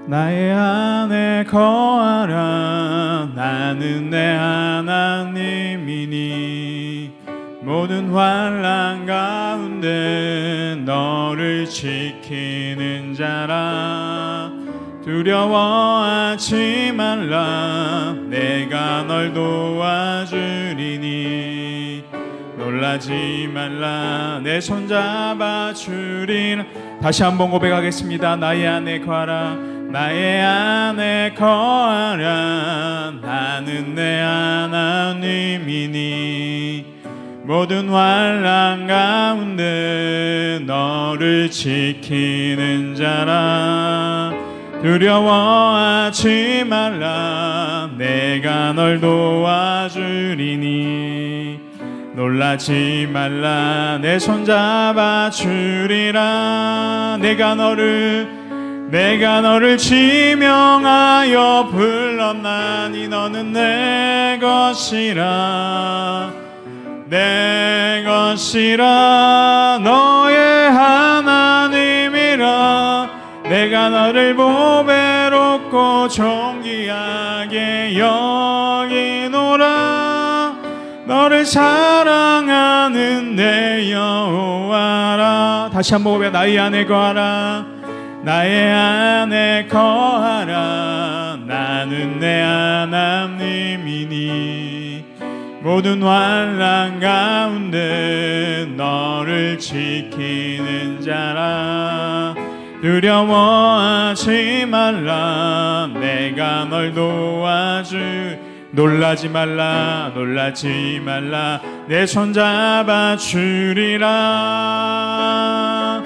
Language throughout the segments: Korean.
나의 안에 거하라. 나는 내 하나님이니 모든 환난 가운데 너를 지키는 자라. 두려워하지 말라. 내가 널 도와주리니 놀라지 말라. 내 손 잡아주리라. 다시 한번 고백하겠습니다. 나의 안에 거하라. 나의 안에 거하라. 나는 내 하나님이니 모든 환난 가운데 너를 지키는 자라. 두려워하지 말라. 내가 널 도와주리니 놀라지 말라. 내 손 잡아주리라. 내가 너를 지명하여 불렀나니 너는 내 것이라. 내 것이라. 너의 하나님이라. 내가 너를 보배롭고 존귀하게 여기노라. 너를 사랑하는 내 여호와라. 다시 한번 고백. 나의 안에 거하라. 나의 안에 거하라. 나는 내 하나님이니 모든 환난 가운데 너를 지키는 자라. 두려워하지 말라. 내가 널 놀라지 말라. 놀라지 말라. 내 손 잡아주리라.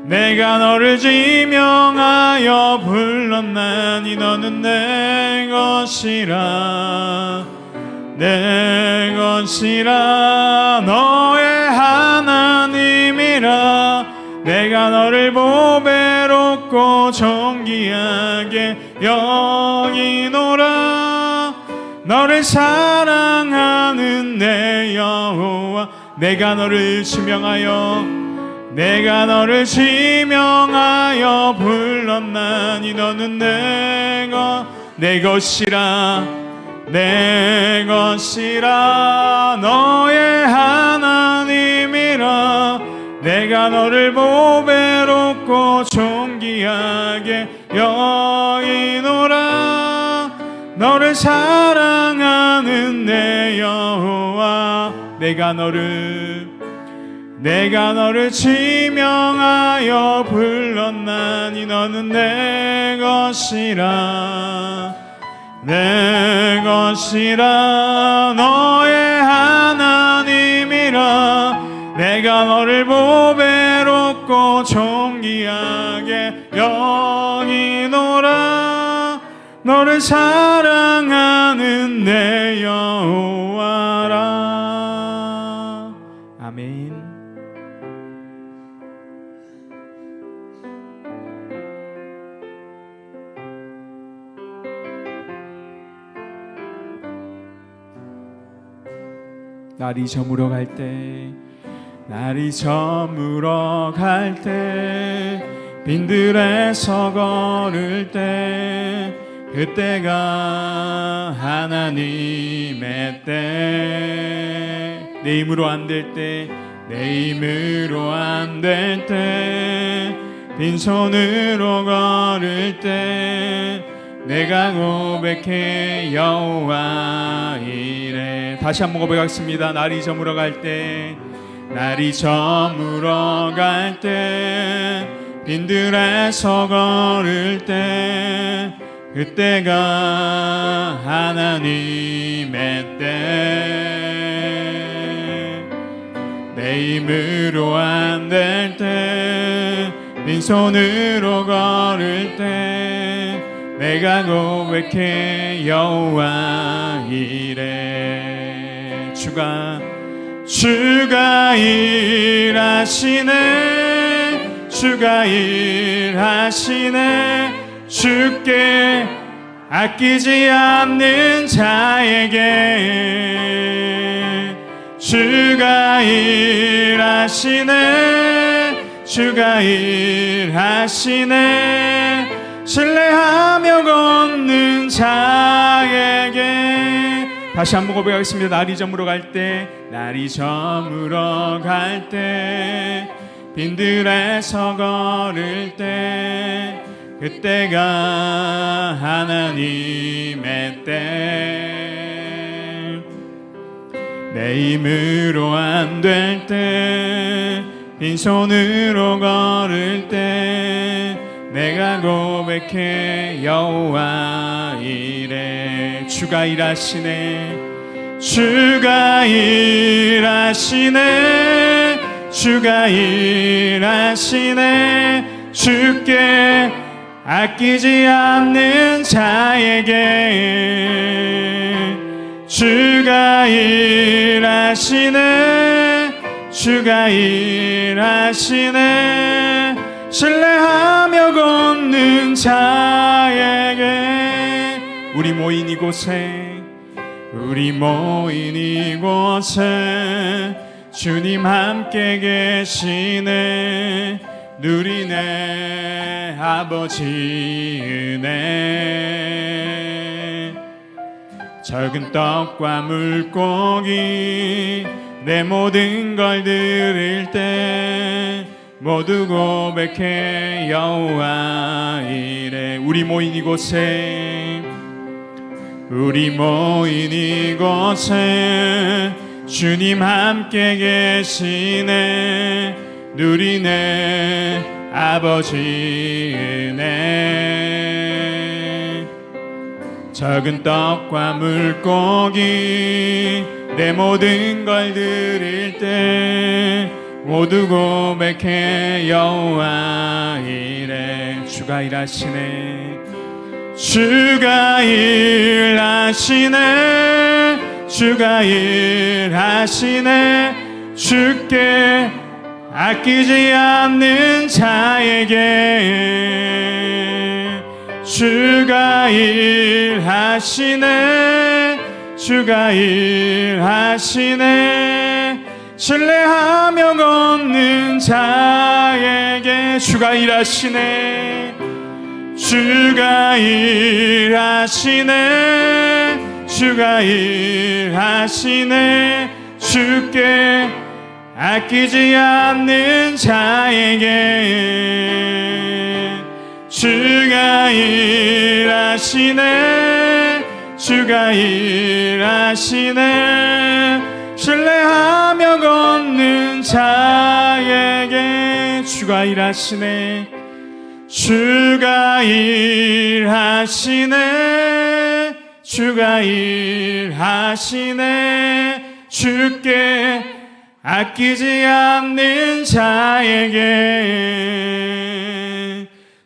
내가 너를 지명하여 불렀나니 너는 내 것이라. 내 것이라. 너의 하나님이라. 내가 너를 보배롭고 존귀하게 여기노라. 너를 사랑하는 내 여호와. 내가 너를 지명하여 불렀나니 너는 내 것이라. 내 것이라. 너의 하나님이라. 내가 너를 보배롭고 존귀하게 여기노라. 너를 사랑하는 내 여호와. 내가 너를 지명하여 불렀나니 너는 내 것이라. 내 것이라. 너의 하나님이라. 내가 너를 보배롭고 존귀하게 여기노라. 너를 사랑하는 내 여호와라. 아멘. 날이 저물어 갈 때, 날이 저물어 갈 때, 빈들에서 걸을 때, 그때가 하나님의 때. 내 힘으로 안 될 때, 내 힘으로 안 될 때, 빈손으로 걸을 때, 내가 고백해 여호와 이래. 다시 한번 고백하겠습니다. 날이 저물어 갈 때, 날이 저물어 갈 때, 빈들에서 걸을 때, 그때가 하나님의 때. 내 힘으로 안 될 때, 빈손으로 걸을 때, 내가 고백해 여호와 이래. 주가 일하시네. 주가 일하시네. 주께 아끼지 않는 자에게. 주가 일하시네. 주가 일하시네. 신뢰하며 걷는 자에게. 다시 한번 고백하겠습니다. 날이 저물어 갈 때, 날이 저물어 갈 때, 빈들에서 걸을 때, 그때가 하나님의 때. 내 힘으로 안 될 때, 빈손으로 걸을 때, 내가 고백해 여호와 이래. 주가 일하시네, 주가 일하시네, 주가 일하시네. 주께 아끼지 않는 자에게 주가 일하시네, 주가 일하시네. 신뢰하며 걷는 자에게. 우리 모인 이곳에, 우리 모인 이곳에 주님 함께 계시네. 누리네 아버지 은혜. 적은 떡과 물고기 내 모든 걸 드릴 때 모두 고백해 여호와 이래. 우리 모인 이곳에, 우리 모인 이곳에 주님 함께 계시네. 누리네 아버지 은혜. 적은 떡과 물고기 내 모든 걸 드릴 때 모두 고백해 여호와 이래. 주가 일하시네, 주가 일하시네, 주가 일하시네. 주께 아끼지 않는 자에게 주가 일하시네, 주가 일하시네. 신뢰하며 걷는 자에게 주가 일하시네, 주가 일하시네, 주가 일하시네. 주께 아끼지 않는 자에게 주가 일하시네, 주가 일하시네. 신뢰하며 걷는 자에게 주가 일하시네, 주가 일하시네, 주가 일하시네. 주께 아끼지 않는 자에게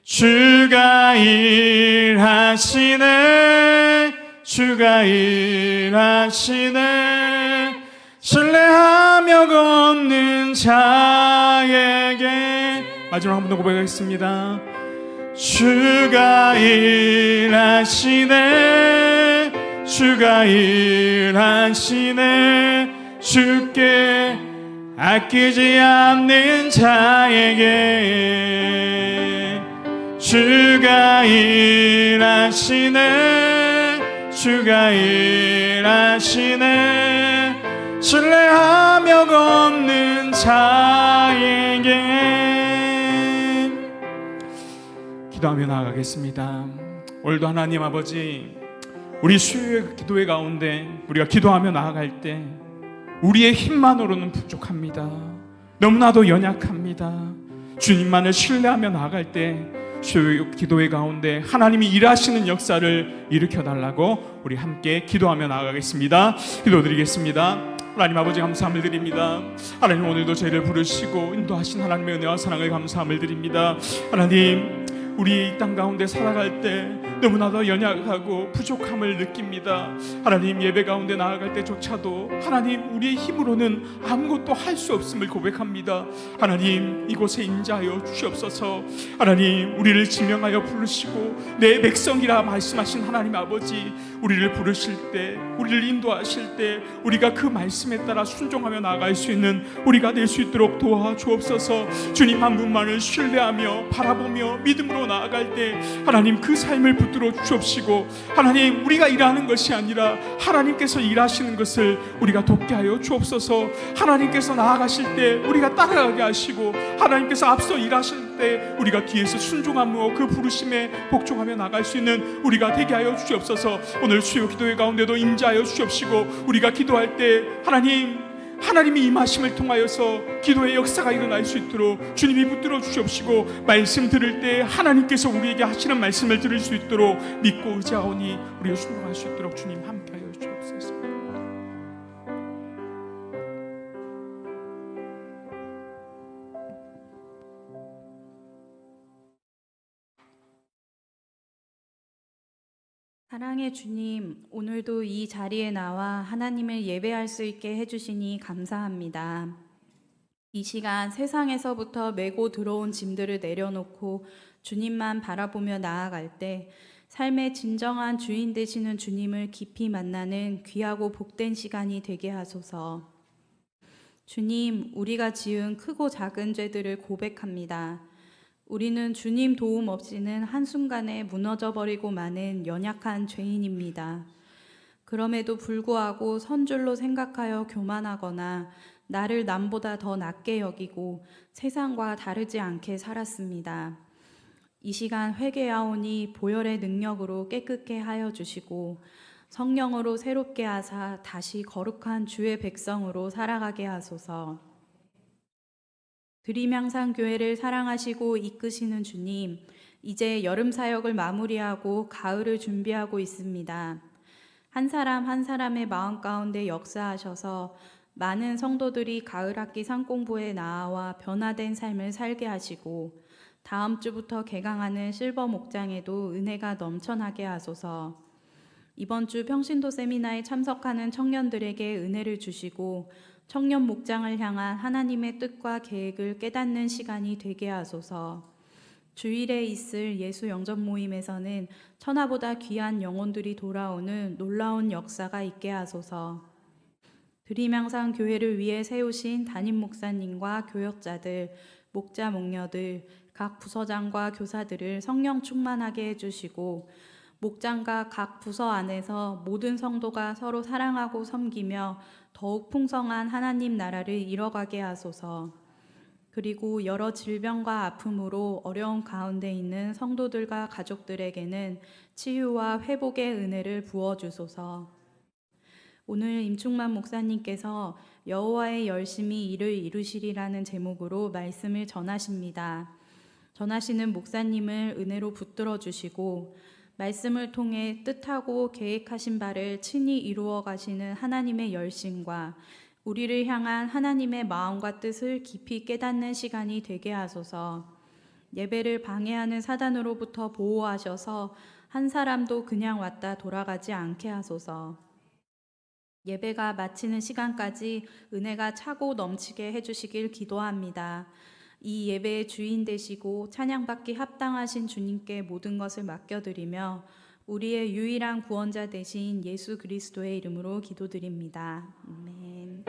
주가 일하시네, 주가 일하시네. 신뢰하며 걷는 자에게. 마지막 한 번 더 고백하겠습니다. 주가 일하시네, 주가 일하시네. 주께 아끼지 않는 자에게 주가 일하시네, 주가 일하시네. 신뢰하며 걷는 자에게. 기도하며 나아가겠습니다. 오늘도 하나님 아버지, 우리 수요일 기도회 가운데 우리가 기도하며 나아갈 때 우리의 힘만으로는 부족합니다. 너무나도 연약합니다. 주님만을 신뢰하며 나아갈 때 수요일 기도회 가운데 하나님이 일하시는 역사를 일으켜달라고 우리 함께 기도하며 나아가겠습니다. 기도드리겠습니다. 하나님 아버지 감사함을 드립니다. 하나님 오늘도 저희를 부르시고 인도하신 하나님의 은혜와 사랑을 감사함을 드립니다. 하나님 우리 이 땅 가운데 살아갈 때 너무나도 연약하고 부족함을 느낍니다. 하나님, 예배 가운데 나아갈 때조차도 하나님, 우리의 힘으로는 아무것도 할 수 없음을 고백합니다. 하나님, 이곳에 임재하여 주시옵소서. 하나님, 우리를 지명하여 부르시고 내 백성이라 말씀하신 하나님 아버지, 우리를 부르실 때, 우리를 인도하실 때 우리가 그 말씀에 따라 순종하며 나아갈 수 있는 우리가 될 수 있도록 도와주옵소서. 주님 한 분만을 신뢰하며 바라보며 믿음으로 나아갈 때 하나님, 그 삶을 붙들어 주옵시고, 하나님, 우리가 일하는 것이 아니라 하나님께서 일하시는 것을 우리가 돕게 하여 주옵소서. 하나님께서 나아가실 때 우리가 따라가게 하시고, 하나님께서 앞서 일하실 때 우리가 뒤에서 순종하며 그 부르심에 복종하며 나갈 수 있는 우리가 되게 하여 주옵소서. 오늘 수요 기도회 가운데도 임재하여 주옵시고, 우리가 기도할 때 하나님이 임하심을 통하여서 기도의 역사가 일어날 수 있도록 주님이 붙들어 주시옵시고, 말씀 들을 때 하나님께서 우리에게 하시는 말씀을 들을 수 있도록 믿고 의지하오니 우리가 순종할 수 있도록 주님 함께하여 주옵소서. 사랑의 주님, 오늘도 이 자리에 나와 하나님을 예배할 수 있게 해주시니 감사합니다. 이 시간 세상에서부터 메고 들어온 짐들을 내려놓고 주님만 바라보며 나아갈 때 삶의 진정한 주인 되시는 주님을 깊이 만나는 귀하고 복된 시간이 되게 하소서. 주님, 우리가 지은 크고 작은 죄들을 고백합니다. 우리는 주님 도움 없이는 한순간에 무너져버리고 마는 연약한 죄인입니다. 그럼에도 불구하고 선줄로 생각하여 교만하거나 나를 남보다 더 낮게 여기고 세상과 다르지 않게 살았습니다. 이 시간 회개하오니 보혈의 능력으로 깨끗게 하여 주시고 성령으로 새롭게 하사 다시 거룩한 주의 백성으로 살아가게 하소서. 드림향상교회를 사랑하시고 이끄시는 주님, 이제 여름 사역을 마무리하고 가을을 준비하고 있습니다. 한 사람 한 사람의 마음 가운데 역사하셔서 많은 성도들이 가을 학기 상공부에 나아와 변화된 삶을 살게 하시고, 다음 주부터 개강하는 실버 목장에도 은혜가 넘쳐나게 하소서. 이번 주 평신도 세미나에 참석하는 청년들에게 은혜를 주시고 청년 목장을 향한 하나님의 뜻과 계획을 깨닫는 시간이 되게 하소서. 주일에 있을 예수 영접 모임에서는 천하보다 귀한 영혼들이 돌아오는 놀라운 역사가 있게 하소서. 드림향상 교회를 위해 세우신 담임 목사님과 교역자들, 목자 목녀들, 각 부서장과 교사들을 성령 충만하게 해주시고, 목장과 각 부서 안에서 모든 성도가 서로 사랑하고 섬기며 더욱 풍성한 하나님 나라를 이뤄가게 하소서. 그리고 여러 질병과 아픔으로 어려운 가운데 있는 성도들과 가족들에게는 치유와 회복의 은혜를 부어주소서. 오늘 임충만 목사님께서 여호와의 열심히 일을 이루시리라는 제목으로 말씀을 전하십니다. 전하시는 목사님을 은혜로 붙들어 주시고 말씀을 통해 뜻하고 계획하신 바를 친히 이루어 가시는 하나님의 열심과 우리를 향한 하나님의 마음과 뜻을 깊이 깨닫는 시간이 되게 하소서. 예배를 방해하는 사단으로부터 보호하셔서 한 사람도 그냥 왔다 돌아가지 않게 하소서. 예배가 마치는 시간까지 은혜가 차고 넘치게 해주시길 기도합니다. 이 예배의 주인 되시고 찬양받기 합당하신 주님께 모든 것을 맡겨드리며 우리의 유일한 구원자 되신 예수 그리스도의 이름으로 기도드립니다. 아멘.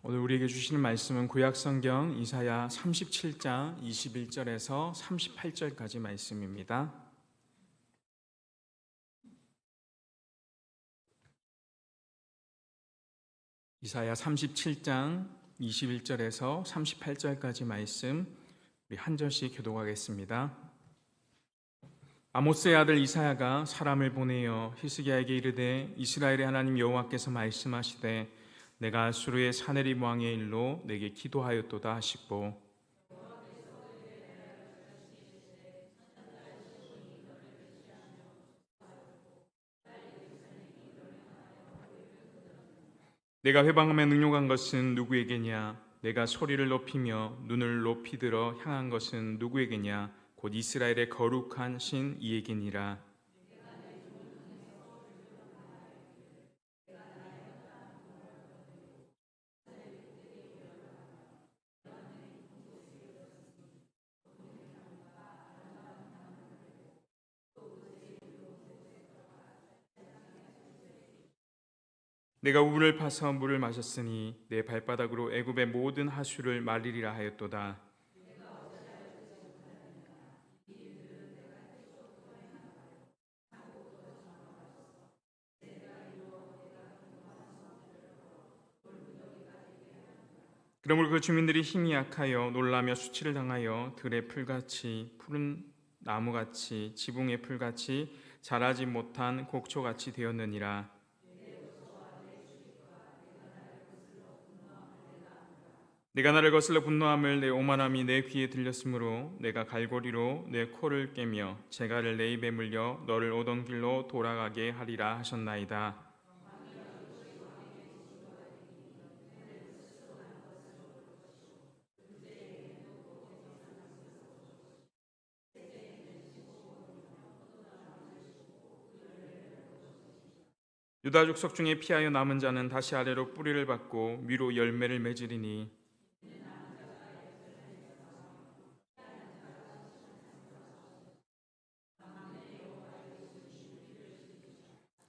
오늘 우리에게 주시는 말씀은 구약성경 이사야 37장 21절에서 38절까지 말씀입니다. 이사야 37장 21절에서 38절까지 말씀 우리 한 절씩 교독하겠습니다. 아모스의 아들 이사야가 사람을 보내어 히스기야에게 이르되 이스라엘의 하나님 여호와께서 말씀하시되 내가 수르의 사네립 왕의 일로 내게 기도하였도다 하시고 내가 회방하며 능욕한 것은 누구에게냐? 내가 소리를 높이며 눈을 높이 들어 향한 것은 누구에게냐? 곧 이스라엘의 거룩한 신 이에게니라. 내가 우를 파서 물을 마셨으니 내 발바닥으로 애굽의 모든 하수를 말리리라 하였도다. 그러므로 그 주민들이 힘이 약하여 놀라며 수치를 당하여 들의 풀같이 푸른 나무같이 지붕의 풀같이 자라지 못한 곡초같이 되었느니라. 내가 나를 거슬러 분노함을 내 오만함이 내 귀에 들렸으므로 내가 갈고리로 내 코를 깨며 재갈을 내 입에 물려 너를 오던 길로 돌아가게 하리라 하셨나이다. 유다 족속 중에 피하여 남은 자는 다시 아래로 뿌리를 받고 위로 열매를 맺으리니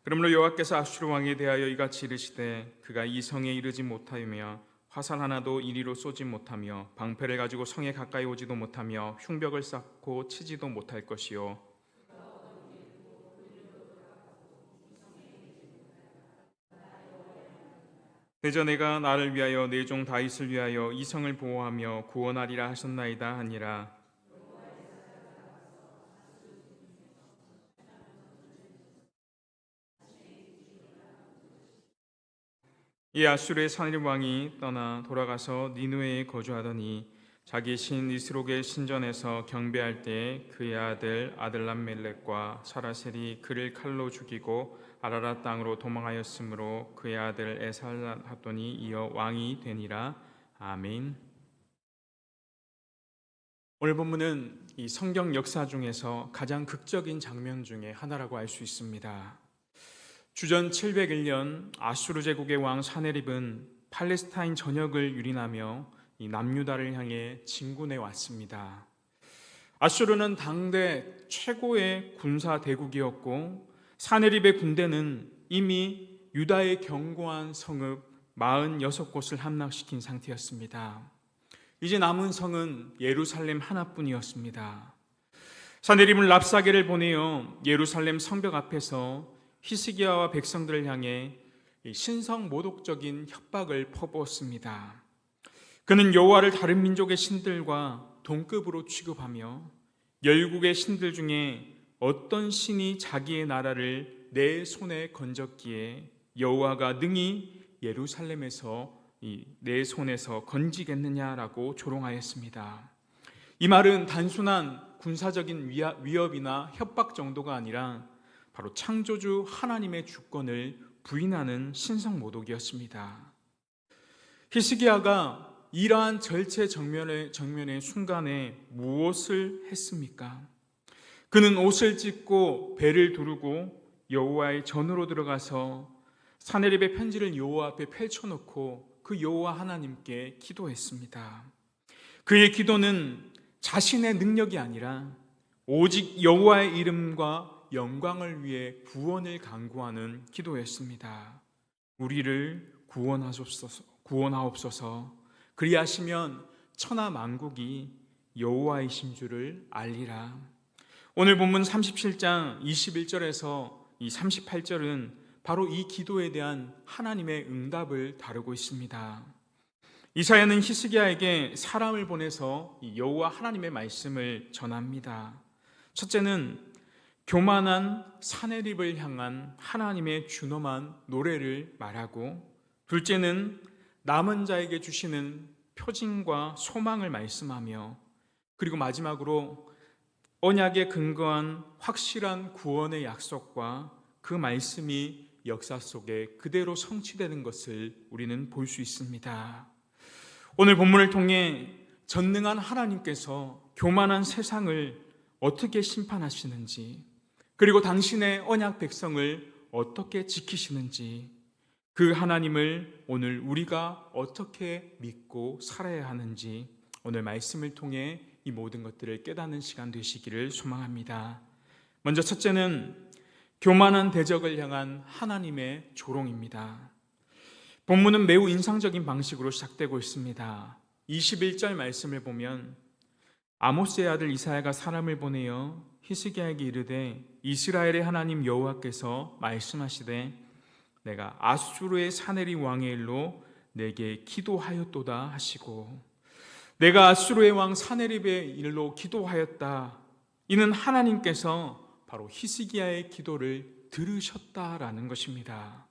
그러므로 여호와께서 아수르 왕에 대하여 이같이 이르시되 그가 이 성에 이르지 못하며 화살 하나도 이리로 쏘지 못하며 방패를 가지고 성에 가까이 오지도 못하며 흉벽을 쌓고 치지도 못할 것이요 대저 내가 나를 위하여 내 종 다윗을 위하여 이 성을 보호하며 구원하리라 하셨나이다 하니라. 이 아수르의 산헤립 왕이 떠나 돌아가서 니느웨에 거주하더니 자기 신 이스록의 신전에서 경배할 때에 그의 아들 아들람멜렉과 사라셀이 그를 칼로 죽이고 아라랏 땅으로 도망하였으므로 그의 아들 에살핫돈이 이어 왕이 되니라. 아멘. 오늘 본문은 이 성경 역사 중에서 가장 극적인 장면 중에 하나라고 할 수 있습니다. 주전 701년 아수르 제국의 왕 사네립은 팔레스타인 전역을 유린하며 이 남유다를 향해 진군해 왔습니다. 아수르는 당대 최고의 군사 대국이었고 사네립의 군대는 이미 유다의 견고한 성읍 46곳을 함락시킨 상태였습니다. 이제 남은 성은 예루살렘 하나뿐이었습니다. 사네립은 랍사게를 보내어 예루살렘 성벽 앞에서 히스기야와 백성들을 향해 신성 모독적인 협박을 퍼부었습니다. 그는 여호와를 다른 민족의 신들과 동급으로 취급하며 열국의 신들 중에 어떤 신이 자기의 나라를 내 손에 건졌기에 여호와가 능히 예루살렘에서 내 손에서 건지겠느냐라고 조롱하였습니다. 이 말은 단순한 군사적인 위협이나 협박 정도가 아니라 바로 창조주 하나님의 주권을 부인하는 신성 모독이었습니다. 히스기야가 이러한 절체 정면의 순간에 무엇을 했습니까? 그는 옷을 찢고 배를 두르고 여호와의 전으로 들어가서 사네립의 편지를 여호와 앞에 펼쳐놓고 그 여호와 하나님께 기도했습니다. 그의 기도는 자신의 능력이 아니라 오직 여호와의 이름과 영광을 위해 구원을 간구하는 기도였습니다. 우리를 구원하옵소서. 그리하시면 천하 만국이 여호와이신 줄을 알리라. 오늘 본문 37장 21절에서 이 38절은 바로 이 기도에 대한 하나님의 응답을 다루고 있습니다. 이사야는 히스기야에게 사람을 보내서 여호와 하나님의 말씀을 전합니다. 첫째는 교만한 사네립을 향한 하나님의 준엄한 노래를 말하고, 둘째는 남은 자에게 주시는 표징과 소망을 말씀하며, 그리고 마지막으로 언약에 근거한 확실한 구원의 약속과 그 말씀이 역사 속에 그대로 성취되는 것을 우리는 볼 수 있습니다. 오늘 본문을 통해 전능한 하나님께서 교만한 세상을 어떻게 심판하시는지, 그리고 당신의 언약 백성을 어떻게 지키시는지, 그 하나님을 오늘 우리가 어떻게 믿고 살아야 하는지 오늘 말씀을 통해 이 모든 것들을 깨닫는 시간 되시기를 소망합니다. 먼저 첫째는 교만한 대적을 향한 하나님의 조롱입니다. 본문은 매우 인상적인 방식으로 시작되고 있습니다. 21절 말씀을 보면 아모스의 아들 이사야가 사람을 보내어 히스기야에게 이르되 이스라엘의 하나님 여호와께서 말씀하시되 내가 아수르의 사네립 왕의 일로 내게 기도하였도다 하시고, 내가 아수르의 왕 사네립의 일로 기도하였다. 이는 하나님께서 바로 히스기야의 기도를 들으셨다라는 것입니다.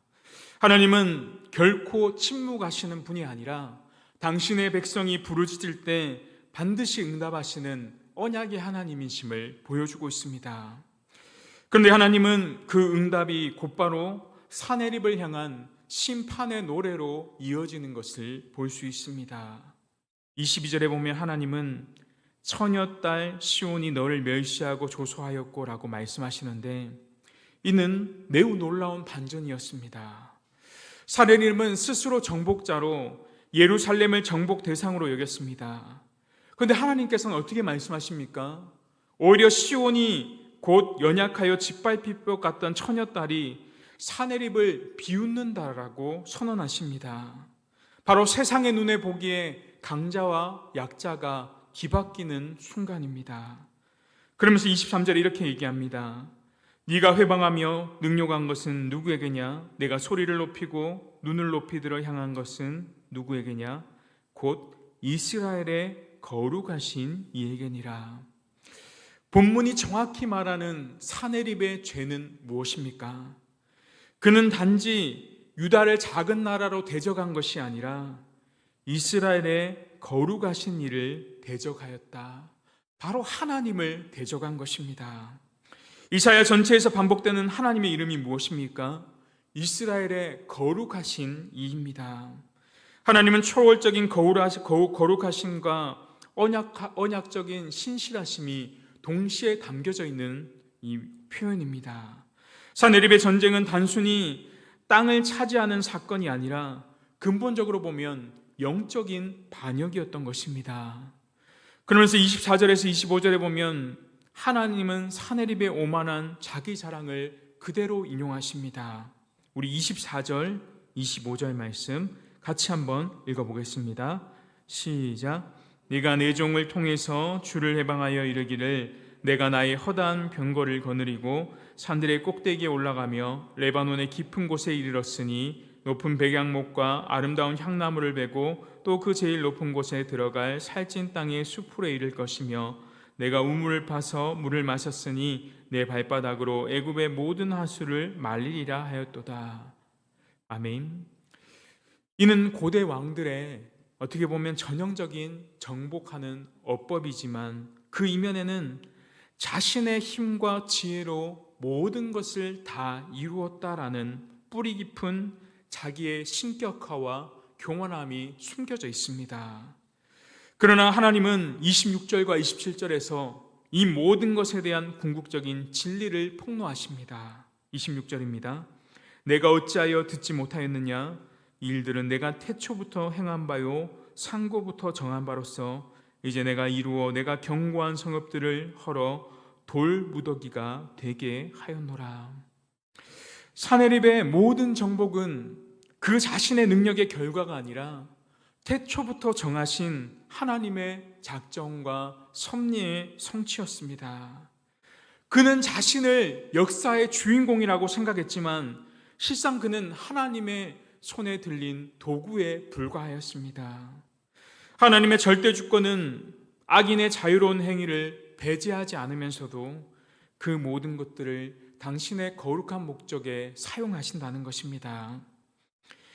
하나님은 결코 침묵하시는 분이 아니라 당신의 백성이 부르짖을 때 반드시 응답하시는 언약의 하나님이심을 보여주고 있습니다. 그런데 하나님은 그 응답이 곧바로 사네립을 향한 심판의 노래로 이어지는 것을 볼 수 있습니다. 22절에 보면 하나님은 처녀딸 시온이 너를 멸시하고 조소하였고 라고 말씀하시는데, 이는 매우 놀라운 반전이었습니다. 사네립은 스스로 정복자로 예루살렘을 정복 대상으로 여겼습니다. 그런데 하나님께서는 어떻게 말씀하십니까? 오히려 시온이 곧 연약하여 짓밟힐 것 같던 처녀딸이 사네립을 비웃는다라고 선언하십니다. 바로 세상의 눈에 보기에 강자와 약자가 뒤바뀌는 순간입니다. 그러면서 23절에 이렇게 얘기합니다. 네가 회방하며 능욕한 것은 누구에게냐? 내가 소리를 높이고 눈을 높이 들어 향한 것은 누구에게냐? 곧 이스라엘의 거룩하신 이에게니라. 본문이 정확히 말하는 사네립의 죄는 무엇입니까? 그는 단지 유다를 작은 나라로 대적한 것이 아니라 이스라엘의 거룩하신 이를 대적하였다. 바로 하나님을 대적한 것입니다. 이사야 전체에서 반복되는 하나님의 이름이 무엇입니까? 이스라엘의 거룩하신 이입니다. 하나님은 초월적인 거룩하심과 언약적인 신실하심이 동시에 담겨져 있는 이 표현입니다. 사네립의 전쟁은 단순히 땅을 차지하는 사건이 아니라 근본적으로 보면 영적인 반역이었던 것입니다. 그러면서 24절에서 25절에 보면 하나님은 사네립의 오만한 자기 자랑을 그대로 인용하십니다. 우리 24절, 25절 말씀 같이 한번 읽어보겠습니다. 시작. 네가 내 종을 통해서 주를 해방하여 이르기를 내가 나의 허다한 병거를 거느리고 산들의 꼭대기에 올라가며 레바논의 깊은 곳에 이르렀으니 높은 백양목과 아름다운 향나무를 베고 또 그 제일 높은 곳에 들어갈 살찐 땅의 수풀에 이를 것이며 내가 우물을 파서 물을 마셨으니 내 발바닥으로 애굽의 모든 하수를 말리리라 하였도다. 아멘. 이는 고대 왕들의 어떻게 보면 전형적인 정복하는 어법이지만 그 이면에는 자신의 힘과 지혜로 모든 것을 다 이루었다라는 뿌리 깊은 자기의 신격화와 교만함이 숨겨져 있습니다. 그러나 하나님은 26절과 27절에서 이 모든 것에 대한 궁극적인 진리를 폭로하십니다. 26절입니다. 내가 어찌하여 듣지 못하였느냐? 이 일들은 내가 태초부터 행한 바요 상고부터 정한 바로서 이제 내가 이루어 내가 견고한 성읍들을 헐어 돌 무더기가 되게 하였노라. 사네립의 모든 정복은 그 자신의 능력의 결과가 아니라 태초부터 정하신 하나님의 작정과 섭리의 성취였습니다. 그는 자신을 역사의 주인공이라고 생각했지만 실상 그는 하나님의 손에 들린 도구에 불과하였습니다. 하나님의 절대 주권은 악인의 자유로운 행위를 배제하지 않으면서도 그 모든 것들을 당신의 거룩한 목적에 사용하신다는 것입니다.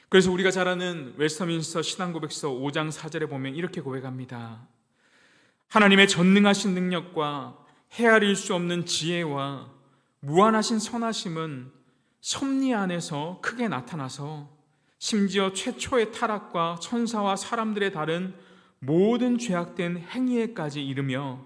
그래서 우리가 잘 아는 웨스터민스터 신앙고백서 5장 4절에 보면 이렇게 고백합니다. 하나님의 전능하신 능력과 헤아릴 수 없는 지혜와 무한하신 선하심은 섭리 안에서 크게 나타나서 심지어 최초의 타락과 천사와 사람들의 다른 모든 죄악된 행위에까지 이르며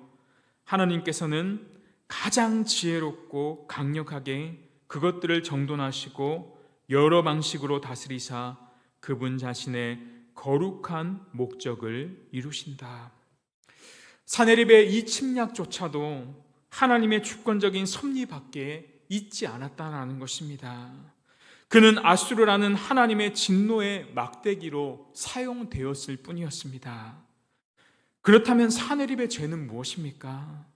하나님께서는 가장 지혜롭고 강력하게 그것들을 정돈하시고 여러 방식으로 다스리사 그분 자신의 거룩한 목적을 이루신다. 사네립의 이 침략조차도 하나님의 주권적인 섭리 밖에 있지 않았다는 것입니다. 그는 아수르라는 하나님의 진노의 막대기로 사용되었을 뿐이었습니다. 그렇다면 사네립의 죄는 무엇입니까?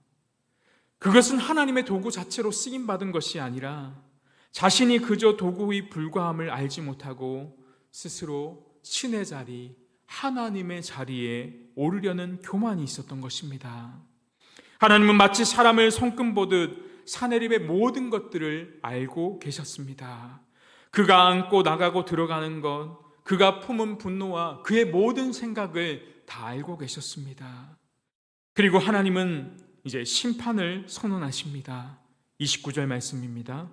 그것은 하나님의 도구 자체로 쓰임받은 것이 아니라 자신이 그저 도구에 불과함을 알지 못하고 스스로 신의 자리, 하나님의 자리에 오르려는 교만이 있었던 것입니다. 하나님은 마치 사람을 손금 보듯 사네립의 모든 것들을 알고 계셨습니다. 그가 안고 나가고 들어가는 것, 그가 품은 분노와 그의 모든 생각을 다 알고 계셨습니다. 그리고 하나님은 이제 심판을 선언하십니다. 29절 말씀입니다.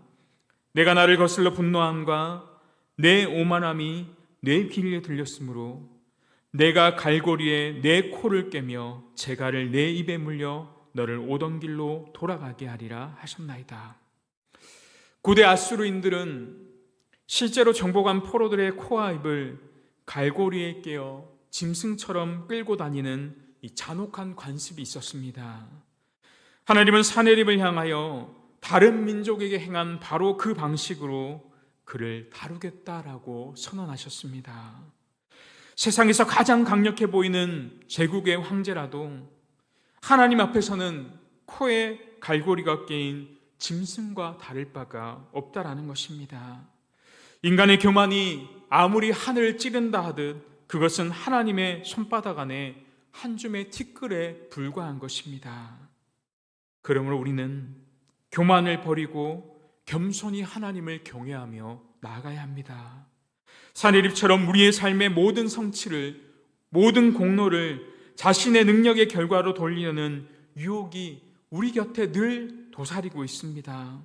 내가 나를 거슬러 분노함과 내 오만함이 내 귀에 들렸으므로 내가 갈고리에 내 코를 깨며 재갈을 내 입에 물려 너를 오던 길로 돌아가게 하리라 하셨나이다. 고대 아수르인들은 실제로 정복한 포로들의 코와 입을 갈고리에 깨어 짐승처럼 끌고 다니는 이 잔혹한 관습이 있었습니다. 하나님은 사네립을 향하여 다른 민족에게 행한 바로 그 방식으로 그를 다루겠다라고 선언하셨습니다. 세상에서 가장 강력해 보이는 제국의 황제라도 하나님 앞에서는 코에 갈고리가 깨인 짐승과 다를 바가 없다라는 것입니다. 인간의 교만이 아무리 하늘을 찌른다 하듯 그것은 하나님의 손바닥 안에 한 줌의 티끌에 불과한 것입니다. 그러므로 우리는 교만을 버리고 겸손히 하나님을 경외하며 나아가야 합니다. 사네립처럼 우리의 삶의 모든 성취를, 모든 공로를 자신의 능력의 결과로 돌리려는 유혹이 우리 곁에 늘 도사리고 있습니다.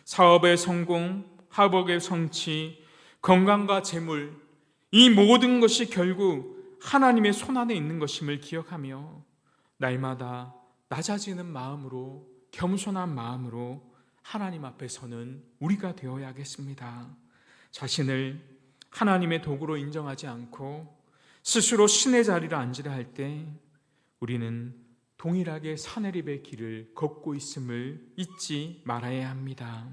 사업의 성공, 학업의 성취, 건강과 재물, 이 모든 것이 결국 하나님의 손안에 있는 것임을 기억하며 날마다 낮아지는 마음으로, 겸손한 마음으로 하나님 앞에 서는 우리가 되어야겠습니다. 자신을 하나님의 도구로 인정하지 않고 스스로 신의 자리를 앉으려 할 때 우리는 동일하게 사네립의 길을 걷고 있음을 잊지 말아야 합니다.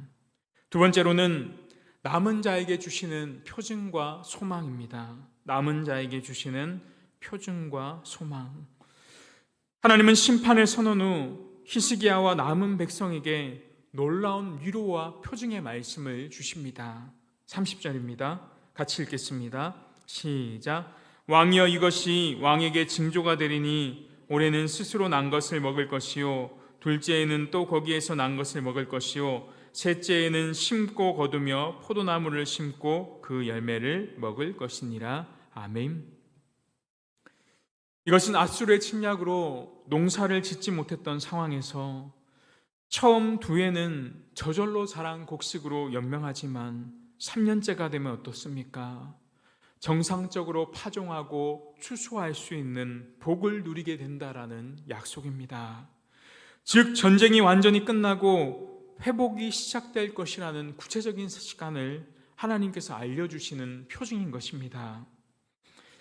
두 번째로는 남은 자에게 주시는 표징과 소망입니다. 남은 자에게 주시는 표징과 소망. 하나님은 심판의 선언 후 히스기야와 남은 백성에게 놀라운 위로와 표징의 말씀을 주십니다. 30절입니다. 같이 읽겠습니다. 시작. 왕이여 이것이 왕에게 징조가 되리니 올해는 스스로 난 것을 먹을 것이요 둘째에는 또 거기에서 난 것을 먹을 것이요 셋째에는 심고 거두며 포도나무를 심고 그 열매를 먹을 것이니라. 아멘. 이것은 아수르의 침략으로 농사를 짓지 못했던 상황에서 처음 두 해는 저절로 자란 곡식으로 연명하지만 3년째가 되면 어떻습니까? 정상적으로 파종하고 추수할 수 있는 복을 누리게 된다라는 약속입니다. 즉 전쟁이 완전히 끝나고 회복이 시작될 것이라는 구체적인 시간을 하나님께서 알려주시는 표징인 것입니다.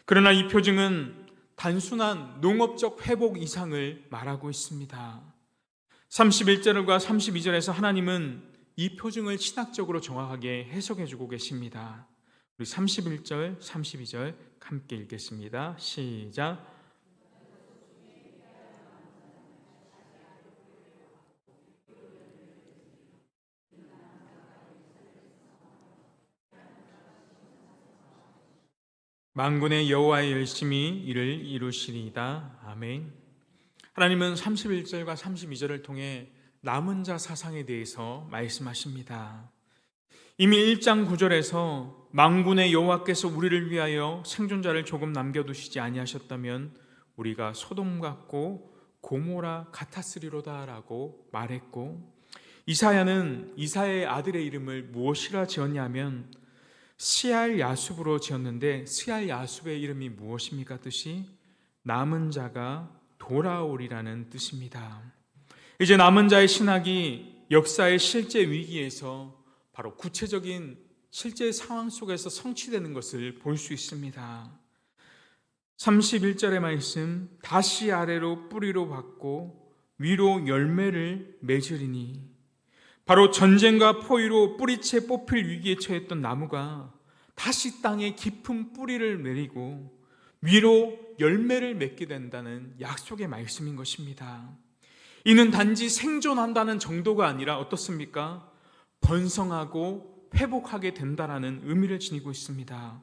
그러나 이 표징은 단순한 농업적 회복 이상을 말하고 있습니다. 31절과 32절에서 하나님은 이 표징을 신학적으로 정확하게 해석해주고 계십니다. 우리 31절, 32절 함께 읽겠습니다. 시작. 만군의 여호와의 열심히 이를 이루시리이다. 아멘. 하나님은 31절과 32절을 통해 남은 자 사상에 대해서 말씀하십니다. 이미 1장 9절에서 만군의 여호와께서 우리를 위하여 생존자를 조금 남겨두시지 아니하셨다면 우리가 소돔 같고 고모라 같았으리로다라고 말했고, 이사야는 이사야의 아들의 이름을 무엇이라 지었냐면 스얄 야숲으로 지었는데, 스얄 야숲의 이름이 무엇입니까? 뜻이 남은 자가 돌아오리라는 뜻입니다. 이제 남은 자의 신학이 역사의 실제 위기에서 바로 구체적인 실제 상황 속에서 성취되는 것을 볼 수 있습니다. 31절의 말씀, 다시 아래로 뿌리로 받고 위로 열매를 맺으리니, 바로 전쟁과 포위로 뿌리채 뽑힐 위기에 처했던 나무가 다시 땅에 깊은 뿌리를 내리고 위로 열매를 맺게 된다는 약속의 말씀인 것입니다. 이는 단지 생존한다는 정도가 아니라 어떻습니까? 번성하고 회복하게 된다라는 의미를 지니고 있습니다.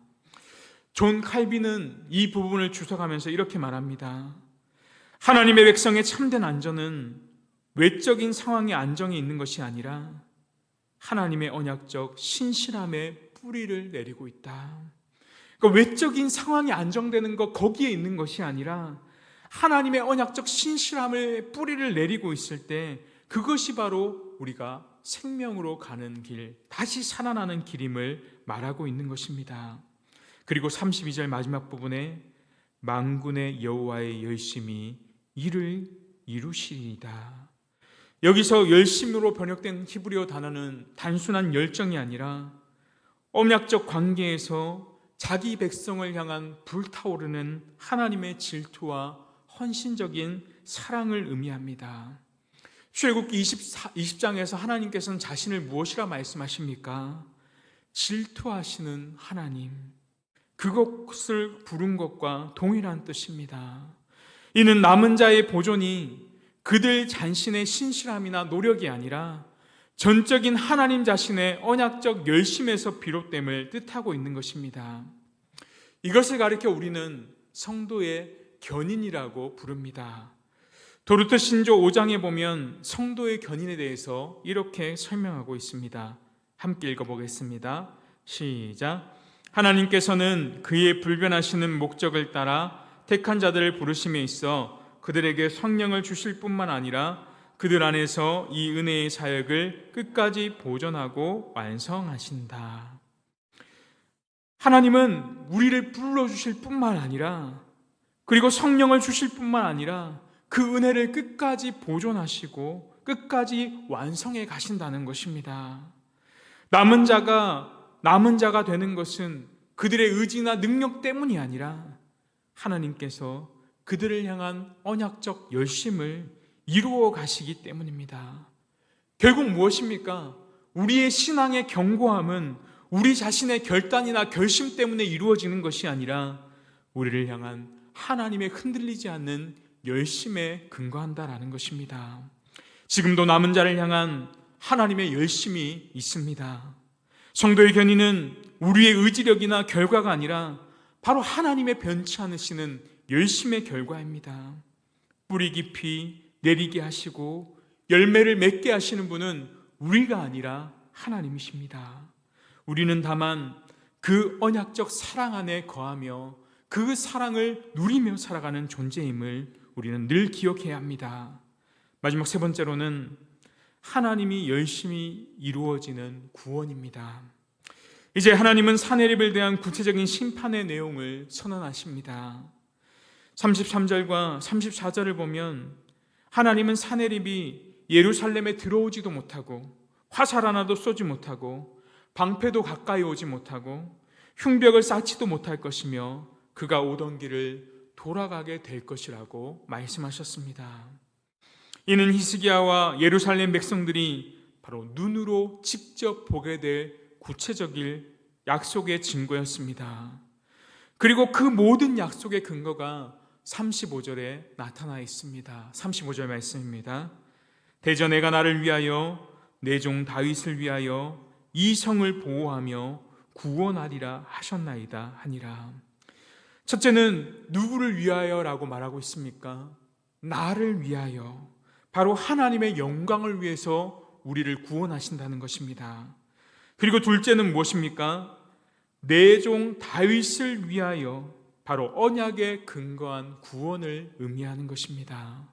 존 칼빈은 이 부분을 주석하면서 이렇게 말합니다. 하나님의 백성의 참된 안전은 외적인 상황의 안정이 있는 것이 아니라 하나님의 언약적 신실함의 뿌리를 내리고 있다. 그러니까 외적인 상황이 안정되는 것, 거기에 있는 것이 아니라 하나님의 언약적 신실함의 뿌리를 내리고 있을 때 그것이 바로 우리가 생명으로 가는 길, 다시 살아나는 길임을 말하고 있는 것입니다. 그리고 32절 마지막 부분에 만군의 여호와의 열심히 이를 이루시리이다. 여기서 열심으로 번역된 히브리어 단어는 단순한 열정이 아니라 언약적 관계에서 자기 백성을 향한 불타오르는 하나님의 질투와 헌신적인 사랑을 의미합니다. 출애굽기 20장에서 하나님께서는 자신을 무엇이라 말씀하십니까? 질투하시는 하나님, 그것을 부른 것과 동일한 뜻입니다. 이는 남은 자의 보존이 그들 자신의 신실함이나 노력이 아니라 전적인 하나님 자신의 언약적 열심에서 비롯됨을 뜻하고 있는 것입니다. 이것을 가리켜 우리는 성도의 견인이라고 부릅니다. 도르트 신조 5장에 보면 성도의 견인에 대해서 이렇게 설명하고 있습니다. 함께 읽어보겠습니다. 시작. 하나님께서는 그의 불변하시는 목적을 따라 택한 자들을 부르심에 있어 그들에게 성령을 주실 뿐만 아니라 그들 안에서 이 은혜의 사역을 끝까지 보존하고 완성하신다. 하나님은 우리를 불러주실 뿐만 아니라, 그리고 성령을 주실 뿐만 아니라 그 은혜를 끝까지 보존하시고 끝까지 완성해 가신다는 것입니다. 남은 자가 되는 것은 그들의 의지나 능력 때문이 아니라 하나님께서 그들을 향한 언약적 열심을 이루어 가시기 때문입니다. 결국 무엇입니까? 우리의 신앙의 견고함은 우리 자신의 결단이나 결심 때문에 이루어지는 것이 아니라 우리를 향한 하나님의 흔들리지 않는 열심에 근거한다라는 것입니다. 지금도 남은 자를 향한 하나님의 열심이 있습니다. 성도의 견인은 우리의 의지력이나 결과가 아니라 바로 하나님의 변치 않으시는 열심의 결과입니다. 뿌리 깊이 내리게 하시고 열매를 맺게 하시는 분은 우리가 아니라 하나님이십니다. 우리는 다만 그 언약적 사랑 안에 거하며 그 사랑을 누리며 살아가는 존재임을 우리는 늘 기억해야 합니다. 마지막 세 번째로는 하나님이 열심히 이루어지는 구원입니다. 이제 하나님은 사내립을 대한 구체적인 심판의 내용을 선언하십니다. 33절과 34절을 보면 하나님은 사내립이 예루살렘에 들어오지도 못하고 화살 하나도 쏘지 못하고 방패도 가까이 오지 못하고 흉벽을 쌓지도 못할 것이며 그가 오던 길을 돌아가게 될 것이라고 말씀하셨습니다. 이는 히스기야와 예루살렘 백성들이 바로 눈으로 직접 보게 될 구체적인 약속의 증거였습니다. 그리고 그 모든 약속의 근거가 35절에 나타나 있습니다. 35절 말씀입니다. 대저 내가 나를 위하여 내 종 다윗을 위하여 이 성을 보호하며 구원하리라 하셨나이다 하니라. 첫째는 누구를 위하여라고 말하고 있습니까? 나를 위하여, 바로 하나님의 영광을 위해서 우리를 구원하신다는 것입니다. 그리고 둘째는 무엇입니까? 내 종 다윗을 위하여, 바로 언약에 근거한 구원을 의미하는 것입니다.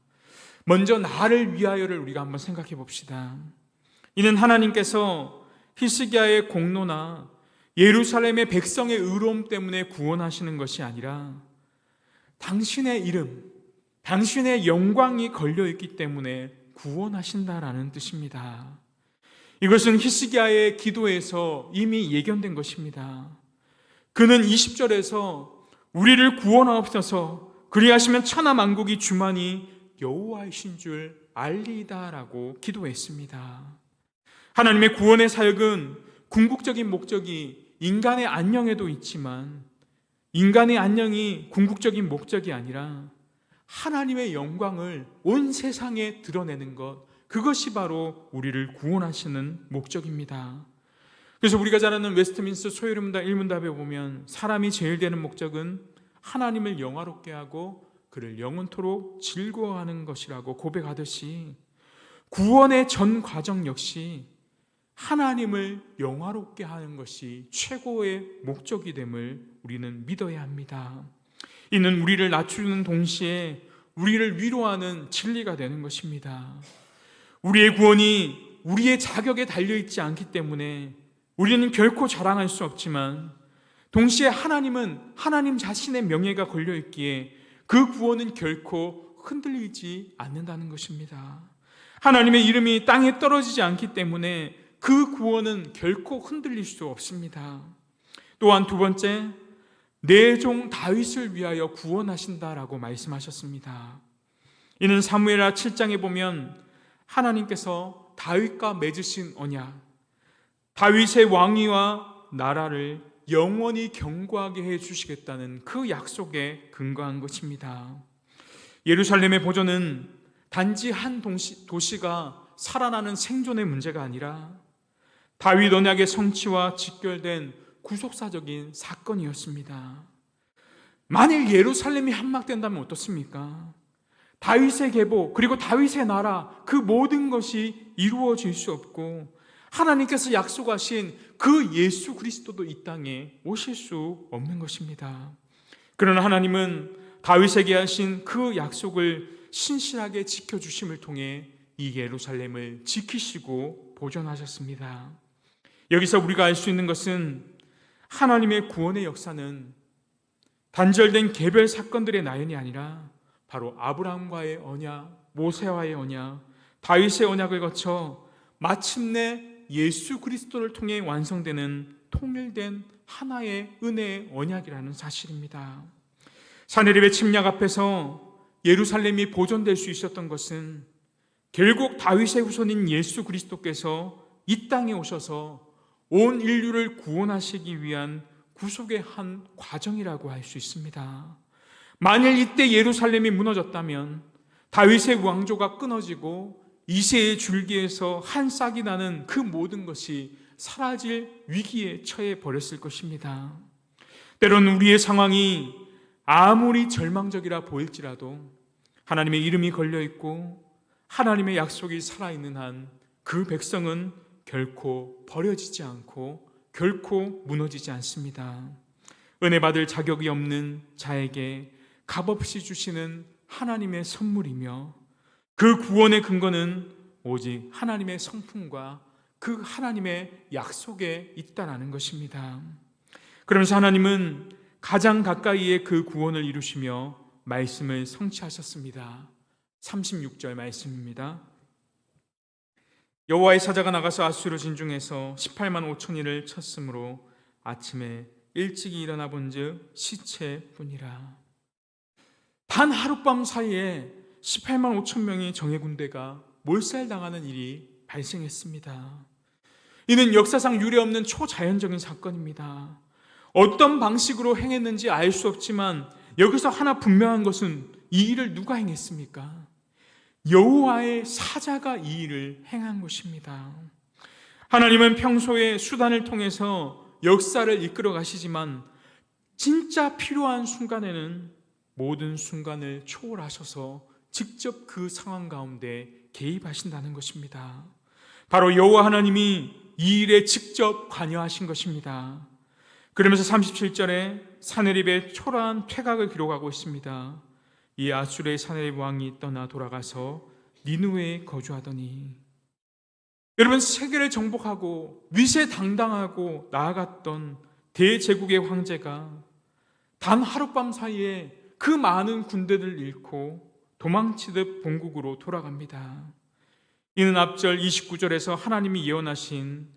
먼저 나를 위하여를 우리가 한번 생각해 봅시다. 이는 하나님께서 히스기야의 공로나 예루살렘의 백성의 의로움 때문에 구원하시는 것이 아니라 당신의 이름, 당신의 영광이 걸려있기 때문에 구원하신다라는 뜻입니다. 이것은 히스기야의 기도에서 이미 예견된 것입니다. 그는 20절에서 우리를 구원하옵소서, 그리하시면 천하 만국이 주만이 여호와이신 줄 알리이다라고 기도했습니다. 하나님의 구원의 사역은 궁극적인 목적이 인간의 안녕에도 있지만 인간의 안녕이 궁극적인 목적이 아니라 하나님의 영광을 온 세상에 드러내는 것, 그것이 바로 우리를 구원하시는 목적입니다. 그래서 우리가 잘 아는 웨스트민스터 소요문답 1문답에 보면 사람이 제일 되는 목적은 하나님을 영화롭게 하고 그를 영원토록 즐거워하는 것이라고 고백하듯이 구원의 전 과정 역시 하나님을 영화롭게 하는 것이 최고의 목적이 됨을 우리는 믿어야 합니다. 이는 우리를 낮추는 동시에 우리를 위로하는 진리가 되는 것입니다. 우리의 구원이 우리의 자격에 달려있지 않기 때문에 우리는 결코 자랑할 수 없지만 동시에 하나님은 하나님 자신의 명예가 걸려있기에 그 구원은 결코 흔들리지 않는다는 것입니다. 하나님의 이름이 땅에 떨어지지 않기 때문에 그 구원은 결코 흔들릴 수 없습니다. 또한 두 번째, 내 종 다윗을 위하여 구원하신다라고 말씀하셨습니다. 이는 사무엘하 7장에 보면 하나님께서 다윗과 맺으신 언약, 다윗의 왕위와 나라를 영원히 견고하게 해주시겠다는 그 약속에 근거한 것입니다. 예루살렘의 보존은 단지 한 도시가 살아나는 생존의 문제가 아니라 다윗 언약의 성취와 직결된 구속사적인 사건이었습니다. 만일 예루살렘이 함락된다면 어떻습니까? 다윗의 계보 그리고 다윗의 나라, 그 모든 것이 이루어질 수 없고 하나님께서 약속하신 그 예수 그리스도도 이 땅에 오실 수 없는 것입니다. 그러나 하나님은 다윗에게 하신 그 약속을 신실하게 지켜주심을 통해 이 예루살렘을 지키시고 보존하셨습니다. 여기서 우리가 알 수 있는 것은 하나님의 구원의 역사는 단절된 개별 사건들의 나연이 아니라 바로 아브라함과의 언약, 모세와의 언약, 다윗의 언약을 거쳐 마침내 예수 그리스도를 통해 완성되는 통일된 하나의 은혜의 언약이라는 사실입니다. 사내립의 침략 앞에서 예루살렘이 보존될 수 있었던 것은 결국 다윗의 후손인 예수 그리스도께서 이 땅에 오셔서 온 인류를 구원하시기 위한 구속의 한 과정이라고 할 수 있습니다. 만일 이때 예루살렘이 무너졌다면 다윗의 왕조가 끊어지고 이새의 줄기에서 한 싹이 나는 그 모든 것이 사라질 위기에 처해 버렸을 것입니다. 때로는 우리의 상황이 아무리 절망적이라 보일지라도 하나님의 이름이 걸려있고 하나님의 약속이 살아있는 한 그 백성은 결코 버려지지 않고 결코 무너지지 않습니다. 은혜 받을 자격이 없는 자에게 값없이 주시는 하나님의 선물이며 그 구원의 근거는 오직 하나님의 성품과 그 하나님의 약속에 있다라는 것입니다. 그러면서 하나님은 가장 가까이에 그 구원을 이루시며 말씀을 성취하셨습니다. 36절 말씀입니다. 여호와의 사자가 나가서 아수르 진중에서 18만 5천이를 쳤으므로 아침에 일찍이 일어나 본즉 시체뿐이라. 단 하룻밤 사이에 18만 5천 명의 정예 군대가 몰살당하는 일이 발생했습니다. 이는 역사상 유례없는 초자연적인 사건입니다. 어떤 방식으로 행했는지 알 수 없지만 여기서 하나 분명한 것은 이 일을 누가 행했습니까? 여호와의 사자가 이 일을 행한 것입니다. 하나님은 평소에 수단을 통해서 역사를 이끌어 가시지만 진짜 필요한 순간에는 모든 순간을 초월하셔서 직접 그 상황 가운데 개입하신다는 것입니다. 바로 여호와 하나님이 이 일에 직접 관여하신 것입니다. 그러면서 37절에 사내립의 초라한 퇴각을 기록하고 있습니다. 이 아수르의 사내립 왕이 떠나 돌아가서 니느웨에 거주하더니, 여러분, 세계를 정복하고 위세당당하고 나아갔던 대제국의 황제가 단 하룻밤 사이에 그 많은 군대들을 잃고 도망치듯 본국으로 돌아갑니다. 이는 앞절 29절에서 하나님이 예언하신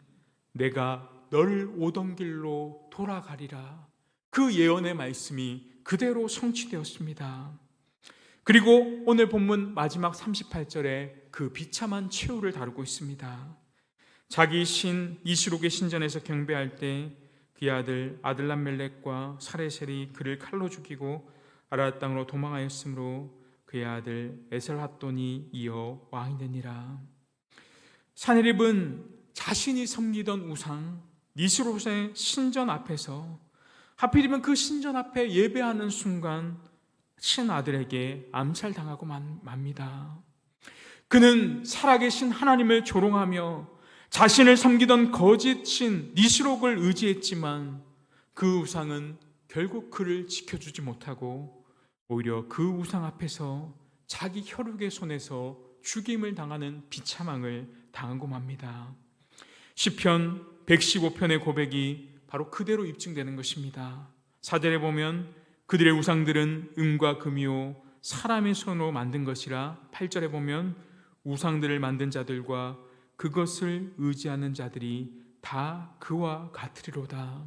내가 너를 오던 길로 돌아가리라, 그 예언의 말씀이 그대로 성취되었습니다. 그리고 오늘 본문 마지막 38절에 그 비참한 최후를 다루고 있습니다. 자기 신 이스록의 신전에서 경배할 때 그의 아들 아들람멜렉과 사레셀이 그를 칼로 죽이고 아랏 땅으로 도망하였으므로 그의 아들 에셀핫돈이 이어 왕이 되니라. 사네립은 자신이 섬기던 우상 니스롯의 신전 앞에서, 하필이면 그 신전 앞에 예배하는 순간 친아들에게 암살당하고 맙니다. 그는 살아계신 하나님을 조롱하며 자신을 섬기던 거짓 신 니스롯을 의지했지만 그 우상은 결국 그를 지켜주지 못하고 오히려 그 우상 앞에서 자기 혈육의 손에서 죽임을 당하는 비참함을 당하고 맙니다. 시편 115편의 고백이 바로 그대로 입증되는 것입니다. 4절에 보면 그들의 우상들은 은과 금이요 사람의 손으로 만든 것이라, 8절에 보면 우상들을 만든 자들과 그것을 의지하는 자들이 다 그와 같으리로다.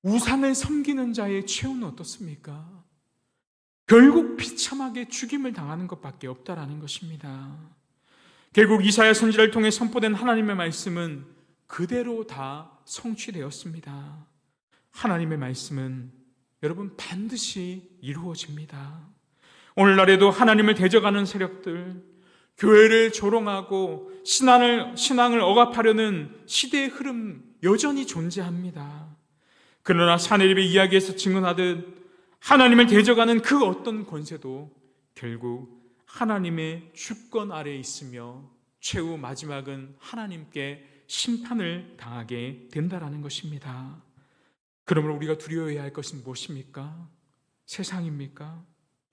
우상을 섬기는 자의 최후는 어떻습니까? 결국 비참하게 죽임을 당하는 것밖에 없다라는 것입니다. 결국 이사야 선지자를 통해 선포된 하나님의 말씀은 그대로 다 성취되었습니다. 하나님의 말씀은 여러분 반드시 이루어집니다. 오늘날에도 하나님을 대적하는 세력들, 교회를 조롱하고 신앙을 억압하려는 시대의 흐름 여전히 존재합니다. 그러나 사내립의 이야기에서 증언하듯 하나님을 대적하는 그 어떤 권세도 결국 하나님의 주권 아래에 있으며 최후 마지막은 하나님께 심판을 당하게 된다라는 것입니다. 그러므로 우리가 두려워해야 할 것은 무엇입니까? 세상입니까?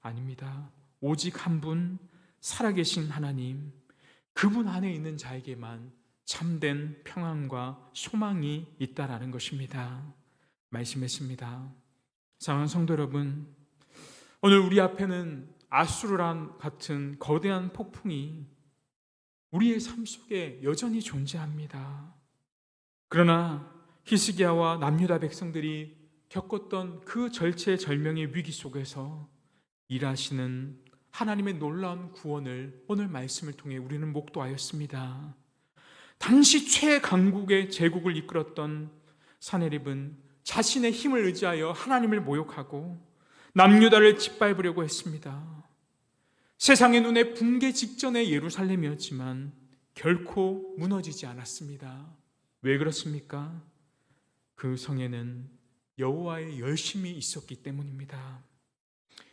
아닙니다. 오직 한 분, 살아계신 하나님, 그분 안에 있는 자에게만 참된 평안과 소망이 있다라는 것입니다. 말씀했습니다. 사랑하는 성도 여러분, 오늘 우리 앞에는 아수르란 같은 거대한 폭풍이 우리의 삶 속에 여전히 존재합니다. 그러나 히스기야와 남유다 백성들이 겪었던 그 절체절명의 위기 속에서 일하시는 하나님의 놀라운 구원을 오늘 말씀을 통해 우리는 목도하였습니다. 당시 최강국의 제국을 이끌었던 사네립은 자신의 힘을 의지하여 하나님을 모욕하고 남유다를 짓밟으려고 했습니다. 세상의 눈에 붕괴 직전의 예루살렘이었지만 결코 무너지지 않았습니다. 왜 그렇습니까? 그 성에는 여호와의 열심이 있었기 때문입니다.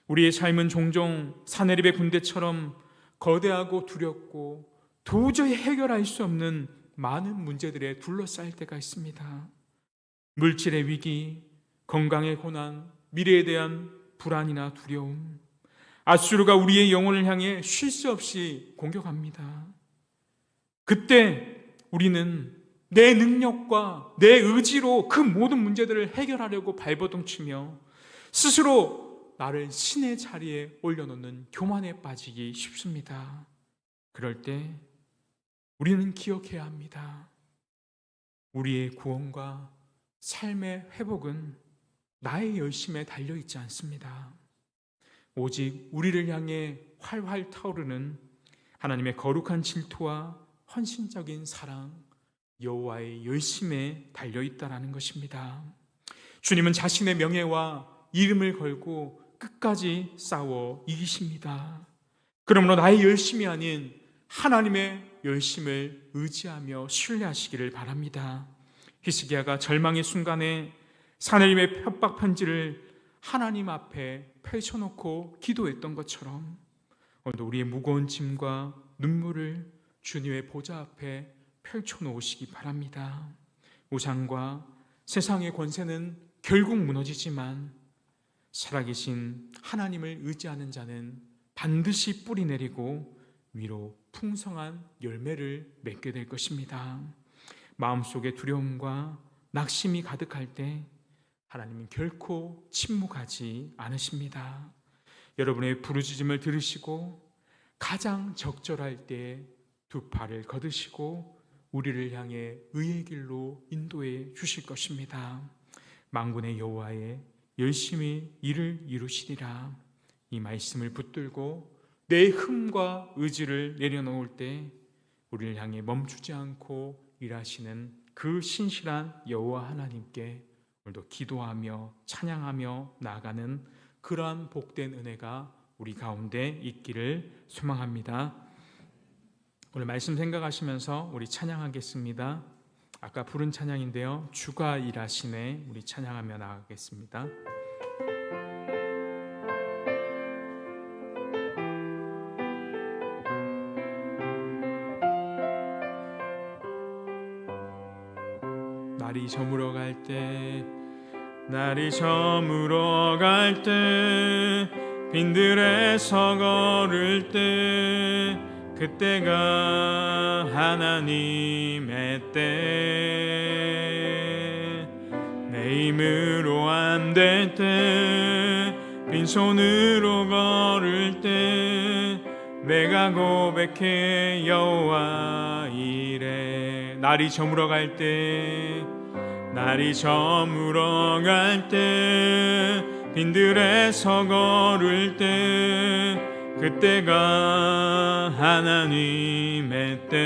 우리의 삶은 종종 사네립의 군대처럼 거대하고 두렵고 도저히 해결할 수 없는 많은 문제들에 둘러싸일 때가 있습니다. 물질의 위기, 건강의 고난, 미래에 대한 불안이나 두려움, 아수르가 우리의 영혼을 향해 쉴 새 없이 공격합니다. 그때 우리는 내 능력과 내 의지로 그 모든 문제들을 해결하려고 발버둥치며 스스로 나를 신의 자리에 올려놓는 교만에 빠지기 쉽습니다. 그럴 때 우리는 기억해야 합니다. 우리의 구원과 삶의 회복은 나의 열심에 달려있지 않습니다. 오직 우리를 향해 활활 타오르는 하나님의 거룩한 질투와 헌신적인 사랑, 여호와의 열심에 달려있다라는 것입니다. 주님은 자신의 명예와 이름을 걸고 끝까지 싸워 이기십니다. 그러므로 나의 열심이 아닌 하나님의 열심을 의지하며 신뢰하시기를 바랍니다. 히스기야가 절망의 순간에 사내림의 협박 편지를 하나님 앞에 펼쳐놓고 기도했던 것처럼 오늘도 우리의 무거운 짐과 눈물을 주님의 보좌 앞에 펼쳐놓으시기 바랍니다. 우상과 세상의 권세는 결국 무너지지만 살아계신 하나님을 의지하는 자는 반드시 뿌리 내리고 위로 풍성한 열매를 맺게 될 것입니다. 마음속에 두려움과 낙심이 가득할 때 하나님은 결코 침묵하지 않으십니다. 여러분의 부르짖음을 들으시고 가장 적절할 때 두 팔을 걷으시고 우리를 향해 의의 길로 인도해 주실 것입니다. 만군의 여호와의 열심히 일을 이루시리라. 이 말씀을 붙들고 내 힘과 의지를 내려놓을 때 우리를 향해 멈추지 않고 일하시는 그 신실한 여호와 하나님께 오늘도 기도하며 찬양하며 나아가는 그러한 복된 은혜가 우리 가운데 있기를 소망합니다. 오늘 말씀 생각하시면서 우리 찬양하겠습니다. 아까 부른 찬양인데요, 주가 일하시네. 우리 찬양하며 나아가겠습니다. 날이 저물어 갈 때, 날이 저물어 갈 때, 빈들에서 걸을 때, 그때가 하나님의 때. 내 힘으로 안 될 때, 빈손으로 걸을 때, 내가 고백해 여호와 이래. 날이 저물어 갈 때, 날이 저물어 갈 때, 빈들에서 걸을 때, 그때가 하나님의 때.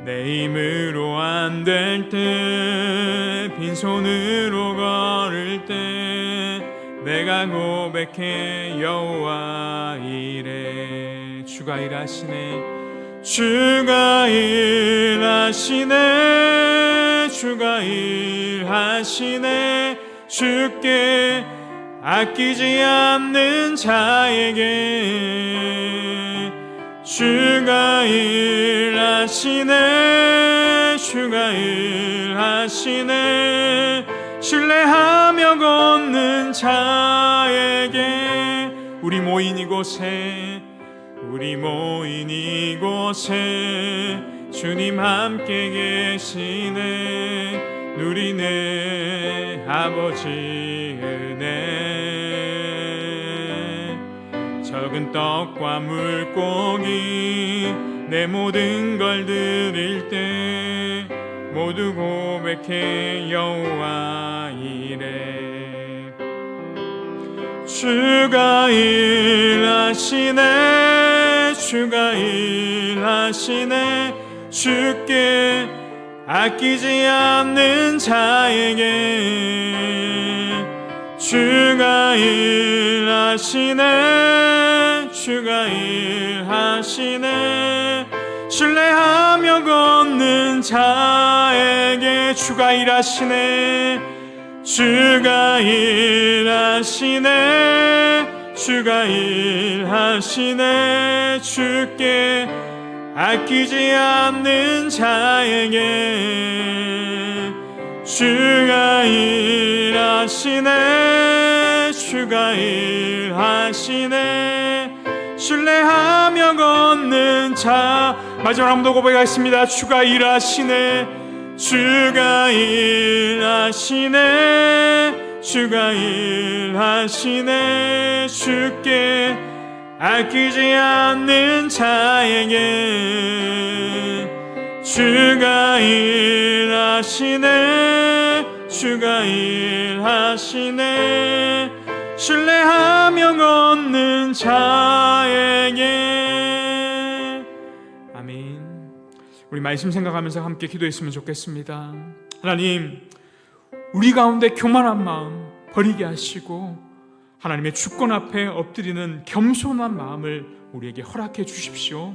내 힘으로 안 될 때, 빈손으로 걸을 때, 내가 고백해 여호와 이래. 주가 일하시네. 주가 일하시네. 주가 일하시네. 주께 아끼지 않는 자에게 주가 일하시네. 주가 일하시네. 신뢰하며 걷는 자에게 우리 모인 이곳에 주님 함께 계시네. 누리네 아버지 은혜. 적은 떡과 물고기 내 모든 걸 드릴 때 모두 고백해 여호와 이래. 주가 일하시네. 주가 일하시네. 주께 아끼지 않는 자에게 주가 일하시네. 주가 일하시네. 신뢰하며 걷는 자에게 주가 일하시네. 주가 일하시네. 주가 일하시네. 주께 아끼지 않는 자에게 주가 일하시네. 주가 일하시네. 신뢰하며 걷는 자. 마지막 한 번 더 고백하겠습니다. 주가 일하시네. 주가 일하시네. 주가 일하시네. 주께 아끼지 않는 자에게 주가 일하시네. 주가 일하시네. 신뢰하며 걷는 자에게. 아멘. 우리 말씀 생각하면서 함께 기도했으면 좋겠습니다. 하나님, 우리 가운데 교만한 마음 버리게 하시고 하나님의 주권 앞에 엎드리는 겸손한 마음을 우리에게 허락해 주십시오.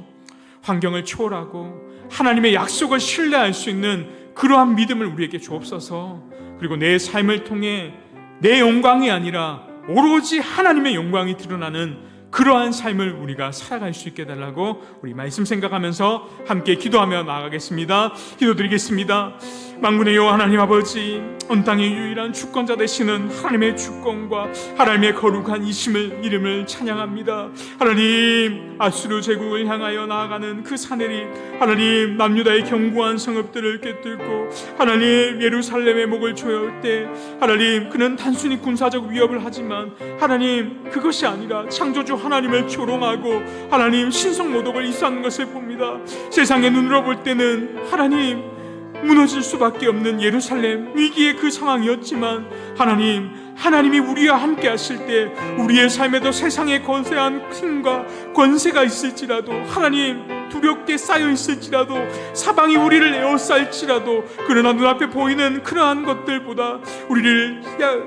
환경을 초월하고 하나님의 약속을 신뢰할 수 있는 그러한 믿음을 우리에게 주옵소서. 그리고 내 삶을 통해 내 영광이 아니라 오로지 하나님의 영광이 드러나는 그러한 삶을 우리가 살아갈 수 있게 해달라고 우리 말씀 생각하면서 함께 기도하며 나아가겠습니다. 기도드리겠습니다. 만군의 여호와 하나님 아버지, 온 땅의 유일한 주권자 되시는 하나님의 주권과 하나님의 거룩한 이심을 이름을 찬양합니다. 하나님, 아수르 제국을 향하여 나아가는 그 사내립, 하나님 남유다의 견고한 성읍들을 꿰뚫고 하나님 예루살렘의 목을 조여올 때 하나님 그는 단순히 군사적 위협을 하지만 하나님 그것이 아니라 창조주 하나님을 조롱하고 하나님 신성 모독을 이수하는 것을 봅니다. 세상의 눈으로 볼 때는 하나님 무너질 수밖에 없는 예루살렘 위기의 그 상황이었지만 하나님이 우리와 함께 하실 때 우리의 삶에도 세상의 거대한 힘과 권세가 있을지라도 하나님 두렵게 쌓여 있을지라도 사방이 우리를 에워쌀지라도 그러나 눈앞에 보이는 그러한 것들보다 우리를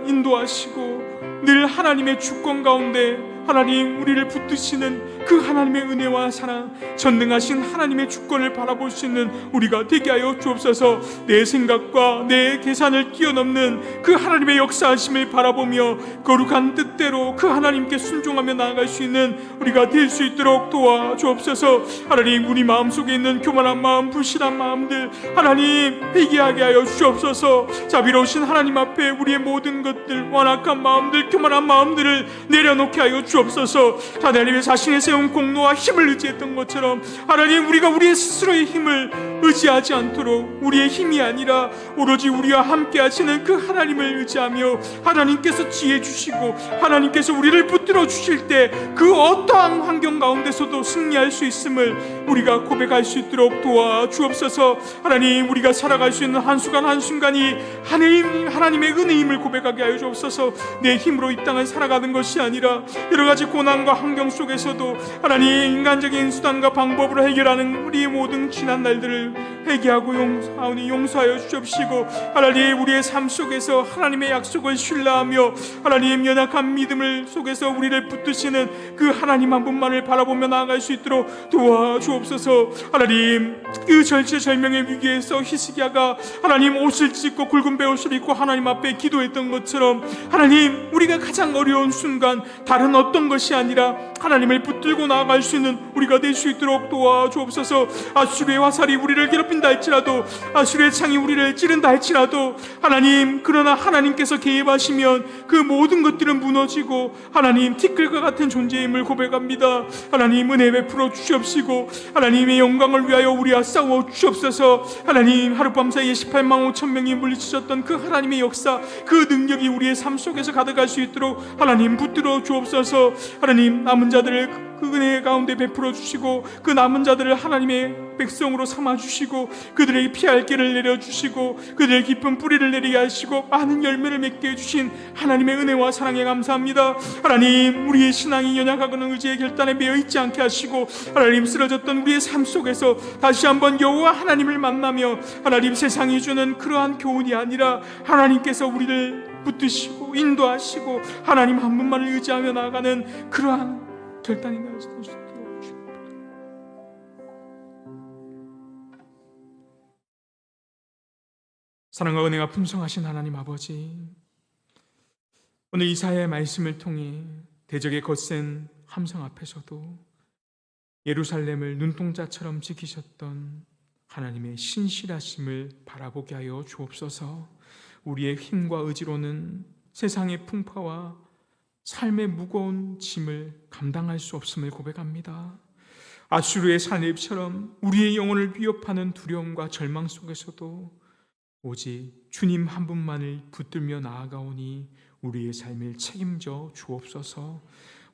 인도하시고 늘 하나님의 주권 가운데 하나님 우리를 붙드시는 그 하나님의 은혜와 사랑, 전능하신 하나님의 주권을 바라볼 수 있는 우리가 되게 하여 주옵소서. 내 생각과 내 계산을 뛰어넘는 그 하나님의 역사하심을 바라보며 거룩한 뜻대로 그 하나님께 순종하며 나아갈 수 있는 우리가 될 수 있도록 도와주옵소서. 하나님, 우리 마음속에 있는 교만한 마음, 불신한 마음들 하나님 회개하게 하여 주옵소서. 자비로우신 하나님 앞에 우리의 모든 것들, 완악한 마음들, 교만한 마음들을 내려놓게 하여 주옵소서. 하나님의 자신의 세운 공로와 힘을 의지했던 것처럼 하나님, 우리가 우리의 스스로의 힘을 의지하지 않도록 우리의 힘이 아니라 오로지 우리와 함께 하시는 그 하나님을 의지하며 하나님께서 지혜 주시고 하나님께서 우리를 붙들어 주실 때 그 어떠한 환경 가운데서도 승리할 수 있음을 우리가 고백할 수 있도록 도와주옵소서. 하나님, 우리가 살아갈 수 있는 한순간 한순간이 하나님의 은혜임을 고백하게 하여 주옵소서. 내 힘으로 이 땅을 살아가는 것이 아니라 여러 가지 고난과 환경 속에서도 하나님 인간적인 수단과 방법으로 해결하는 우리의 모든 지난 날들을 회개하고 용서하여 주옵시고 하나님, 우리의 삶 속에서 하나님의 약속을 신뢰하며 하나님 연약한 믿음을 속에서 우리를 붙드시는 그 하나님 한 분만을 바라보며 나아갈 수 있도록 도와주옵소서. 하나님, 그 절체절명의 위기에서 히스기야가 하나님 옷을 찢고 굵은 베옷을 입고 하나님 앞에 기도했던 것처럼 하나님, 우리가 가장 어려운 순간 다른 어떤 것이 아니라 하나님을 붙들고 나아갈 수 있는 우리가 될 수 있도록 도와주옵소서. 아수르의 화살이 우리를 괴롭힌다 할지라도, 아수르의 창이 우리를 찌른다 할지라도 하나님, 그러나 하나님께서 개입하시면 그 모든 것들은 무너지고 하나님 티끌과 같은 존재임을 고백합니다. 하나님, 은혜 베풀어 주시옵시고 하나님의 영광을 위하여 우리와 싸워 주시옵소서. 하나님, 하룻밤 사이에 18만 5천 명이 물리치셨던 그 하나님의 역사, 그 능력이 우리의 삶 속에서 가득할 수 있도록 하나님 붙들어 주옵소서. 하나님, 남은 자들을 그 은혜 가운데 베풀어 주시고 그 남은 자들을 하나님의 백성으로 삼아 주시고 그들에게 피할 길을 내려 주시고 그들의 깊은 뿌리를 내리게 하시고 많은 열매를 맺게 해주신 하나님의 은혜와 사랑에 감사합니다. 하나님, 우리의 신앙이 연약하거나 의지의 결단에 매여 있지 않게 하시고 하나님, 쓰러졌던 우리의 삶 속에서 다시 한번 여호와 하나님을 만나며 하나님, 세상이 주는 그러한 교훈이 아니라 하나님께서 우리를 붙드시고 인도하시고 하나님 한 분만을 의지하며 나아가는 그러한 결단이 날 수 있도록 주옵소서. 사랑과 은혜가 풍성하신 하나님 아버지, 오늘 이사야의 말씀을 통해 대적의 거센 함성 앞에서도 예루살렘을 눈동자처럼 지키셨던 하나님의 신실하심을 바라보게 하여 주옵소서. 우리의 힘과 의지로는 세상의 풍파와 삶의 무거운 짐을 감당할 수 없음을 고백합니다. 아수르의 사내입처럼 우리의 영혼을 위협하는 두려움과 절망 속에서도 오직 주님 한 분만을 붙들며 나아가오니 우리의 삶을 책임져 주옵소서.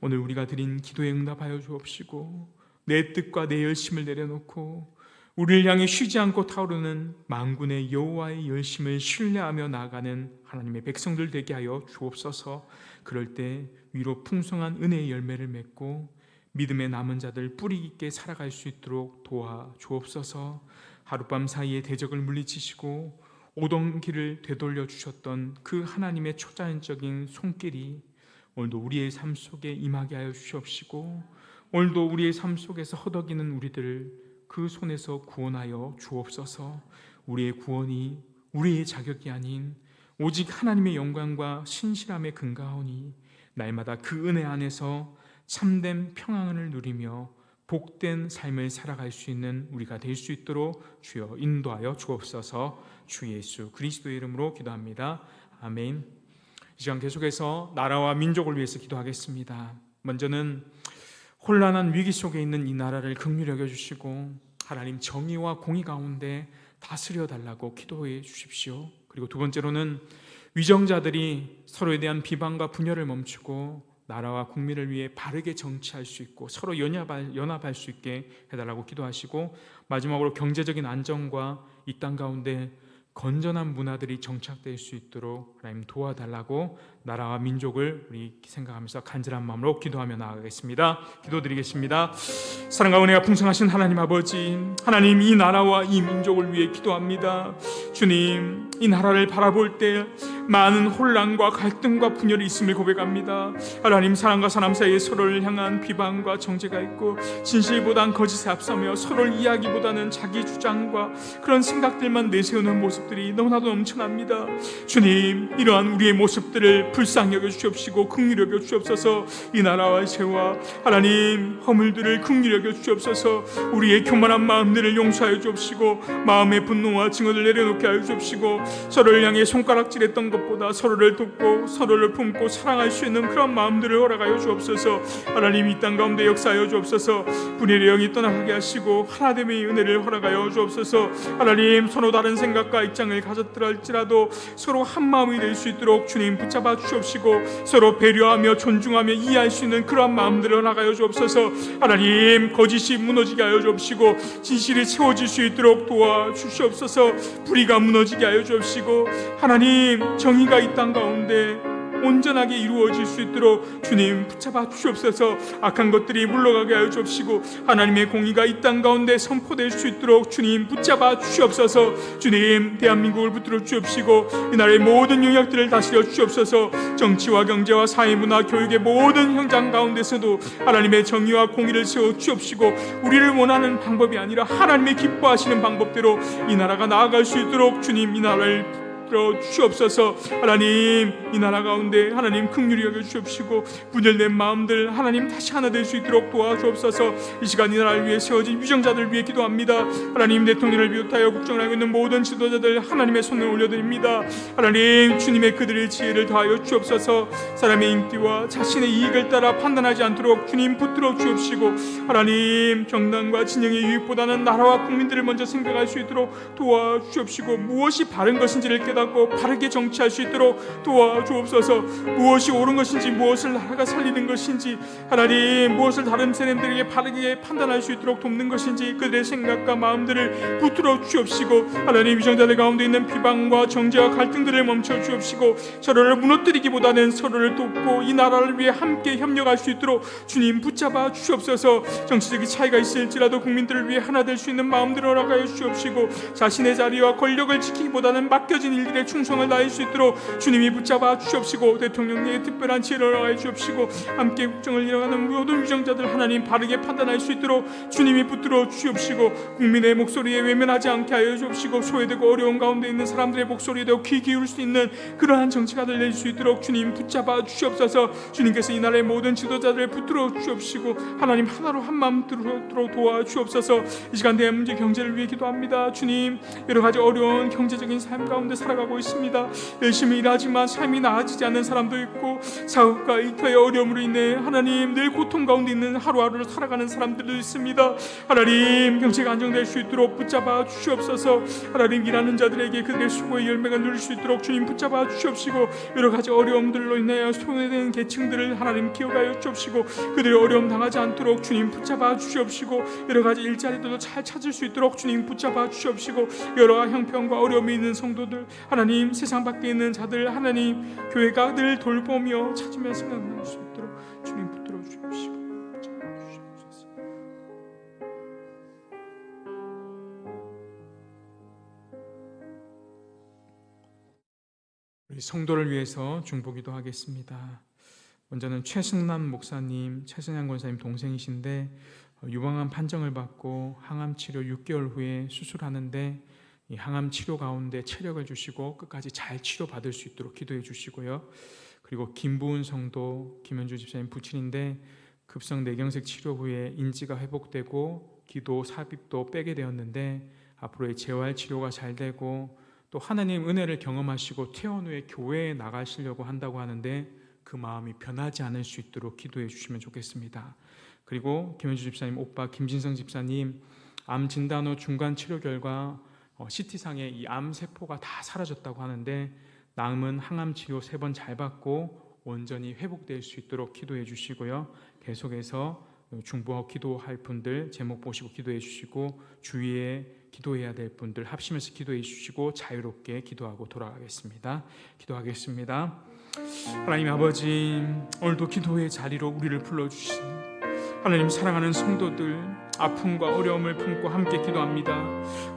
오늘 우리가 드린 기도에 응답하여 주옵시고 내 뜻과 내 열심을 내려놓고 우리를 향해 쉬지 않고 타오르는 만군의 여호와의 열심을 신뢰하며 나아가는 하나님의 백성들 되게 하여 주옵소서. 그럴 때 위로 풍성한 은혜의 열매를 맺고 믿음의 남은 자들 뿌리 깊게 살아갈 수 있도록 도와 주옵소서. 하룻밤 사이에 대적을 물리치시고 오던 길을 되돌려 주셨던 그 하나님의 초자연적인 손길이 오늘도 우리의 삶 속에 임하게 하여 주시옵시고 오늘도 우리의 삶 속에서 허덕이는 우리들을 그 손에서 구원하여 주옵소서. 우리의 구원이 우리의 자격이 아닌 오직 하나님의 영광과 신실함에 근거하오니 날마다 그 은혜 안에서 참된 평안을 누리며 복된 삶을 살아갈 수 있는 우리가 될 수 있도록 주여 인도하여 주옵소서. 주 예수 그리스도의 이름으로 기도합니다. 아멘. 이 시간 계속해서 나라와 민족을 위해서 기도하겠습니다. 먼저는 혼란한 위기 속에 있는 이 나라를 긍휼히 여겨주시고 하나님 정의와 공의 가운데 다스려 달라고 기도해 주십시오. 그리고 두 번째로는 위정자들이 서로에 대한 비방과 분열을 멈추고 나라와 국민을 위해 바르게 정치할 수 있고 서로 연합할 수 있게 해달라고 기도하시고, 마지막으로 경제적인 안정과 이 땅 가운데 건전한 문화들이 정착될 수 있도록 하나님 도와달라고 나라와 민족을 우리 생각하면서 간절한 마음으로 기도하며 나아가겠습니다. 기도드리겠습니다. 사랑과 은혜가 풍성하신 하나님 아버지, 하나님 이 나라와 이 민족을 위해 기도합니다. 주님, 이 나라를 바라볼 때 많은 혼란과 갈등과 분열이 있음을 고백합니다. 하나님, 사람과 사람 사이에 서로를 향한 비방과 정죄가 있고 진실보단 거짓에 앞서며 서로를 이야기보다는 자기 주장과 그런 생각들만 내세우는 모습들이 너무나도 넘쳐납니다. 주님, 이러한 우리의 모습들을 불쌍히 여겨 주시옵시고 긍휼히 여겨 주옵소서. 이 나라와 죄와 하나님 허물들을 긍휼히 여겨 주옵소서. 우리의 교만한 마음들을 용서하여 주옵시고 마음의 분노와 증오를 내려놓게 하여 주옵시고 서로를 향해 손가락질했던 것보다 서로를 돕고 서로를 품고 사랑할 수 있는 그런 마음들을 허락하여 주옵소서. 하나님, 이 땅 가운데 역사하여 주옵소서. 분열의 영이 떠나가게 하시고 하나됨의 은혜를 허락하여 주옵소서. 하나님, 서로 다른 생각과 입장을 가졌더라 할지라도 서로 한 마음이 될 수 있도록 주님 붙잡아 주옵시고 서로 배려하며 존중하며 이해할 수 있는 그러한 마음들을 허락하여 주옵소서. 하나님, 거짓이 무너지게 하여 주옵시고 진실이 세워질 수 있도록 도와주시옵소서. 불의가 무너지게 하여 주옵시고 하나님, 정의가 이 땅 가운데 온전하게 이루어질 수 있도록 주님 붙잡아 주옵소서. 악한 것들이 물러가게 하여 주옵시고 하나님의 공의가 이 땅 가운데 선포될 수 있도록 주님 붙잡아 주옵소서. 주님, 대한민국을 붙들어 주옵시고 이 나라의 모든 영역들을 다스려 주옵소서. 정치와 경제와 사회문화 교육의 모든 현장 가운데서도 하나님의 정의와 공의를 세워 주옵시고 우리를 원하는 방법이 아니라 하나님의 기뻐하시는 방법대로 이 나라가 나아갈 수 있도록 주님 이 나라를 주옵소서. 하나님, 이 나라 가운데 하나님 긍휼히 여겨 주옵시고 분열된 마음들 하나님 다시 하나 될 수 있도록 도와주옵소서. 이 시간 이 나라를 위해 세워진 위정자들 위해 기도합니다. 하나님, 대통령을 비롯하여 국정을 하고 있는 모든 지도자들 하나님의 손을 올려드립니다. 하나님, 주님의 그들의 지혜를 더하여 주옵소서. 사람의 인기와 자신의 이익을 따라 판단하지 않도록 주님 붙들어 주옵시고 하나님, 정당과 진영의 유익보다는 나라와 국민들을 먼저 생각할 수 있도록 도와주옵시고 무엇이 바른 것인지를 깨닫고 바르게 정치할 수 있도록 도와주옵소서. 무엇이 옳은 것인지 무엇을 나라가 살리는 것인지 하나님, 무엇을 다른 세대들에게 바르게 판단할 수 있도록 돕는 것인지 그들의 생각과 마음들을 붙들어 주옵시고 하나님, 위정자들 가운데 있는 비방과 정죄와 갈등들을 멈춰 주옵시고 서로를 무너뜨리기보다는 서로를 돕고 이 나라를 위해 함께 협력할 수 있도록 주님 붙잡아 주옵소서. 정치적인 차이가 있을지라도 국민들을 위해 하나 될 수 있는 마음들을 허락하여 주옵시고 자신의 자리와 권력을 지키기보다는 맡겨진 일들에 충성을 다할 수 있도록 주님이 붙잡아 주옵시고 대통령의 특별한 지혜를 허락하여 주옵시고 함께 국정을 이뤄가는 모든 위정자들 하나님 바르게 판단할 수 있도록 주님이 붙들어 주옵시고 국민의 목소리에 외면하지 않게 하여 주옵시고 소외되고 어려운 가운데 있는 사람들의 목소리에도 귀 기울일 수 있는 그러한 정치가들 낼 수 있도록 주님 붙잡아 주옵소서. 주님께서 이 나라의 모든 지도자들을 붙들어 주옵시고 하나님 하나로 한 마음 들도록 도와주옵소서. 이 시간 대한민국 경제를 위해 기도합니다. 주님, 여러 가지 어려운 경제적인 삶 가운데 살아가고 있습니다. 열심히 일하지만 삶이 나아지지 않는 사람도 있고 사업과 일터의 어려움으로 인해 하나님 늘 고통 가운데 있는 하루하루를 살아가는 사람들도 있습니다. 하나님, 경제가 안정될 수 있도록 붙잡아 주시옵소서. 하나님, 일하는 자들에게 그들의 수고의 열매가 누릴 수 있도록 주님 붙잡아 주시옵시고 여러 가지 어려움들로 인하여 손해되는 계층들을 하나님 기억하여 주옵시고 그들이 어려움 당하지 않도록 주님 붙잡아 주시옵시고 여러 가지 일자리들도 잘 찾을 수 있도록 주님 붙잡아 주시옵시고 여러 형편과 어려움이 있는 성도들 하나님, 세상 밖에 있는 자들 하나님, 교회가 늘 돌보며 찾으며 생각날 수 있도록 주님 붙들어 주옵시고 붙잡아 주시옵소서. 우리 성도를 위해서 중보기도 하겠습니다. 먼저는 최승남 목사님, 최승양 권사님 동생이신데 유방암 판정을 받고 항암 치료 6개월 후에 수술하는데 이 항암 치료 가운데 체력을 주시고 끝까지 잘 치료받을 수 있도록 기도해 주시고요. 그리고 김부은 성도, 김현주 집사님 부친인데 급성 뇌경색 치료 후에 인지가 회복되고 기도 삽입도 빼게 되었는데 앞으로의 재활 치료가 잘 되고 또 하나님 은혜를 경험하시고 퇴원 후에 교회에 나가시려고 한다고 하는데 그 마음이 변하지 않을 수 있도록 기도해 주시면 좋겠습니다. 그리고 김현주 집사님 오빠 김진성 집사님 암 진단 후 중간 치료 결과 CT상에 이 암세포가 다 사라졌다고 하는데 남은 항암 치료 3번 잘 받고 온전히 회복될 수 있도록 기도해 주시고요. 계속해서 중보하고 기도할 분들 제목 보시고 기도해 주시고 주위에 기도해야 될 분들 합심해서 기도해 주시고 자유롭게 기도하고 돌아가겠습니다. 기도하겠습니다. 하나님 아버지, 오늘도 기도의 자리로 우리를 불러주신 하나님 사랑하는 성도들 아픔과 어려움을 품고 함께 기도합니다.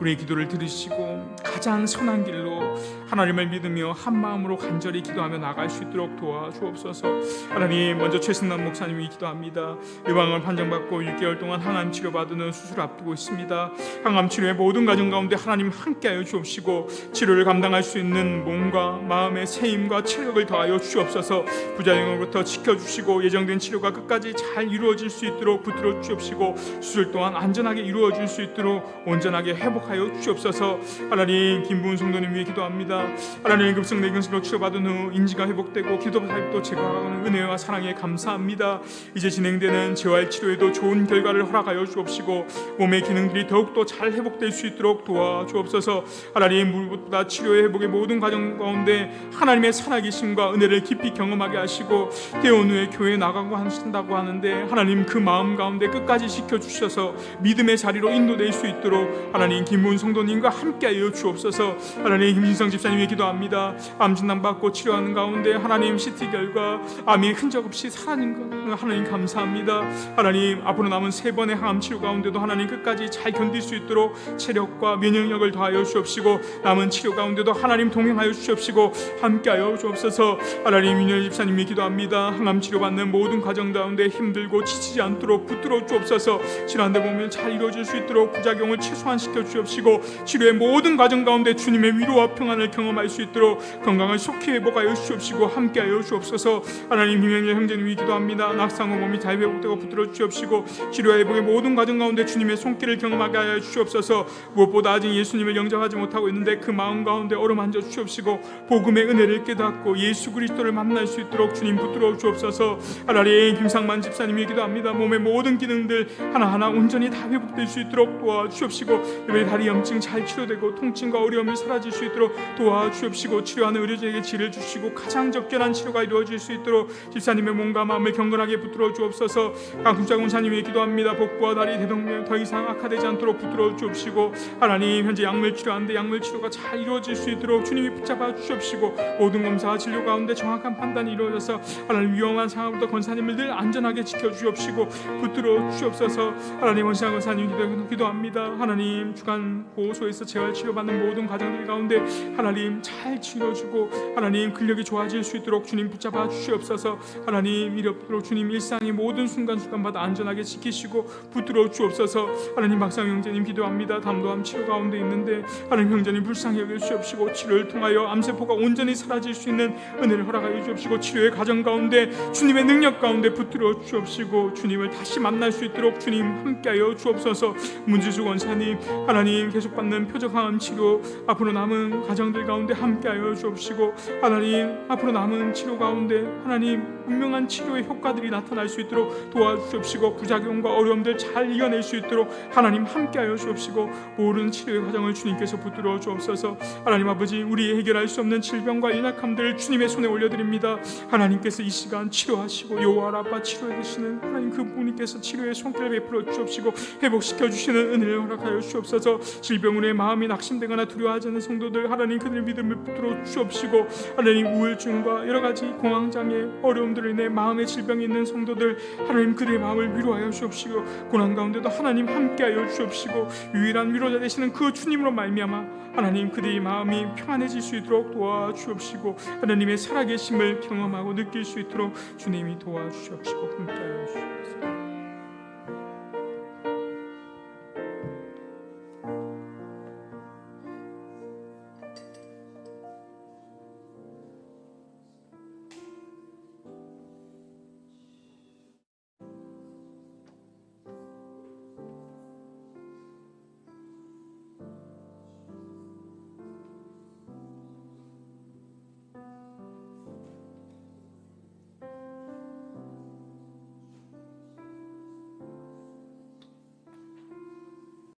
우리의 기도를 들으시고 가장 선한 길로 하나님을 믿으며 한 마음으로 간절히 기도하며 나갈 수 있도록 도와주옵소서. 하나님, 먼저 최승남 목사님이 기도합니다. 예방암을 판정받고 6개월 동안 항암 치료받는 수술 앞두고 있습니다. 항암 치료의 모든 과정 가운데 하나님 함께하여 주옵시고 치료를 감당할 수 있는 몸과 마음의 세임과 체력을 더하여 주옵소서. 부작용으로부터 지켜주시고 예정된 치료가 끝까지 잘 이루어질 수 있도록 붙들어 주옵시고 수술 또한 안전하게 이루어질 수 있도록 온전하게 회복하여 주옵소서. 하나님, 김부은 성도님 위해 기도합니다. 하나님, 급성 뇌경색으로 치료받은 후 인지가 회복되고 기도 사입도 제거하는 은혜와 사랑에 감사합니다. 이제 진행되는 재활 치료에도 좋은 결과를 허락하여 주옵시고 몸의 기능들이 더욱더 잘 회복될 수 있도록 도와주옵소서. 하나님, 무엇보다 치료의 회복의 모든 과정 가운데 하나님의 살아계심과 은혜를 깊이 경험하게 하시고 퇴원 후에 교회에 나가고 하신다고 하는데 하나님 그 마음 가운데 끝까지 지켜주셔서 믿음의 자리로 인도될 수 있도록 하나님 김문 성도님과 함께하여 주옵소서. 하나님, 김진성 집사님의 기도합니다. 암 진단받고 치료하는 가운데 하나님 CT 결과 암이 흔적 없이 사라진 것 하나님 감사합니다. 하나님, 앞으로 남은 3번의 항암 치료 가운데도 하나님 끝까지 잘 견딜 수 있도록 체력과 면역력을 더하여 주옵시고 남은 치료 가운데도 하나님 동행하여 주옵시고 함께하여 주옵소서. 하나님, 윤현 집사님이 기도합니다. 항암 치료받는 모든 과정 가운데 힘들고 지치지 않도록 붙들어 주옵소서. 질환들 보면 잘 이루어질 수 있도록 부작용을 최소한 시켜 주옵시고 치료의 모든 과정 가운데 주님의 위로와 평안을 경험할 수 있도록 건강을 속히 회복하여 주옵시고 함께하여 주옵소서. 하나님, 김영일 형제님이 기도합니다. 낙상 후 몸이 잘 회복되고 붙들어 주옵시고 치료와 회복의 모든 과정 가운데 주님의 손길을 경험하게 하여 주옵소서. 무엇보다 아직 예수님을 영접하지 못하고 있는데 그 마음 가운데 어루만져 주옵시고 복음의 은혜를 깨닫고 예수 그리스도를 만날 수 있도록 주님 붙들어 주옵소서. 하나님, 김상만 집사님이 기도합니다. 몸의 모든 기능들 하나하나 온전히 다 회복될 수 있도록 도와주옵시고 이번에 다리 염증 잘 치료되고 통증과 어려움이 사라질 수 있도록 도와주옵시고 치료하는 의료진에게 지혜를 주시고 가장 적절한 치료가 이루어질 수 있도록 집사님의 몸과 마음을 경건하게 붙들어 주옵소서. 강금자 권사님이 기도합니다. 복부와 다리 대동맥 더 이상 악화되지 않도록 붙들어 주옵시고 하나님, 현재 약물 치료하는데 약물 치료가 잘 이루어질 수 있도록 주님이 붙잡아 주옵시고 모든 검사와 진료 가운데 정확한 판단이 이루어져서 하나님 위험한 상황부터 권사님을 늘 안전하게 지켜주옵시고 붙들어 주옵소서. 하나님, 원시한 권사님 기도합니다. 하나님, 주간 보호소에서 재활 치료받는 모든 과정들 가운데 하나님 잘 치료주고 하나님 근력이 좋아질 수 있도록 주님 붙잡아 주시옵소서. 하나님, 이렇도록 주님 일상의 모든 순간순간마다 안전하게 지키시고 붙들어 주옵소서. 하나님, 박상 형제님 기도합니다. 담도암 치료 가운데 있는데 하나님 형제님 불쌍히 여겨 주옵시고 치료를 통하여 암세포가 온전히 사라질 수 있는 은혜를 허락하여 주옵시고 치료의 과정 가운데 주님의 능력 가운데 붙들어 주옵시고 주님을 다시 만날 수 있도록 주님 함께하여 주옵소서. 문지수 원사님, 하나님 계속 받는 표적항암 치료 앞으로 남은 과정들 가운데 함께하여 주옵시고 하나님, 앞으로 남은 치료 가운데 하나님 분명한 치료의 효과들이 나타날 수 있도록 도와주옵시고 부작용과 어려움들 잘 이겨낼 수 있도록 하나님 함께하여 주옵시고 모든 치료의 과정을 주님께서 붙들어 주옵소서. 하나님 아버지, 우리 해결할 수 없는 질병과 연약함들을 주님의 손에 올려드립니다. 하나님께서 이 시간 치료하시고 여호와 라파 치료해 주시는 하나님 그 분께서 치료의 손길을 베풀어 주옵시고 회복시켜 주시는 은혜를 허락하여 주옵소서. 질병으로 마음이 낙심되거나 두려워하지 않는 성도들 하나님 그들의 믿음을 붙들어 주옵시고 하나님 우울증과 여러 가지 공황장애 어려움들로 인해 마음의 질병이 있는 성도들 하나님 그들의 마음을 위로하여 주옵시고 고난 가운데도 하나님 함께하여 주옵시고 유일한 위로자 되시는 그 주님으로 말미암아 하나님 그들의 마음이 평안해질 수 있도록 도와주옵시고 하나님의 살아계심을 경험하고 느낄 수 있도록 주님이 도와주시옵시고 함께하여 주옵소서.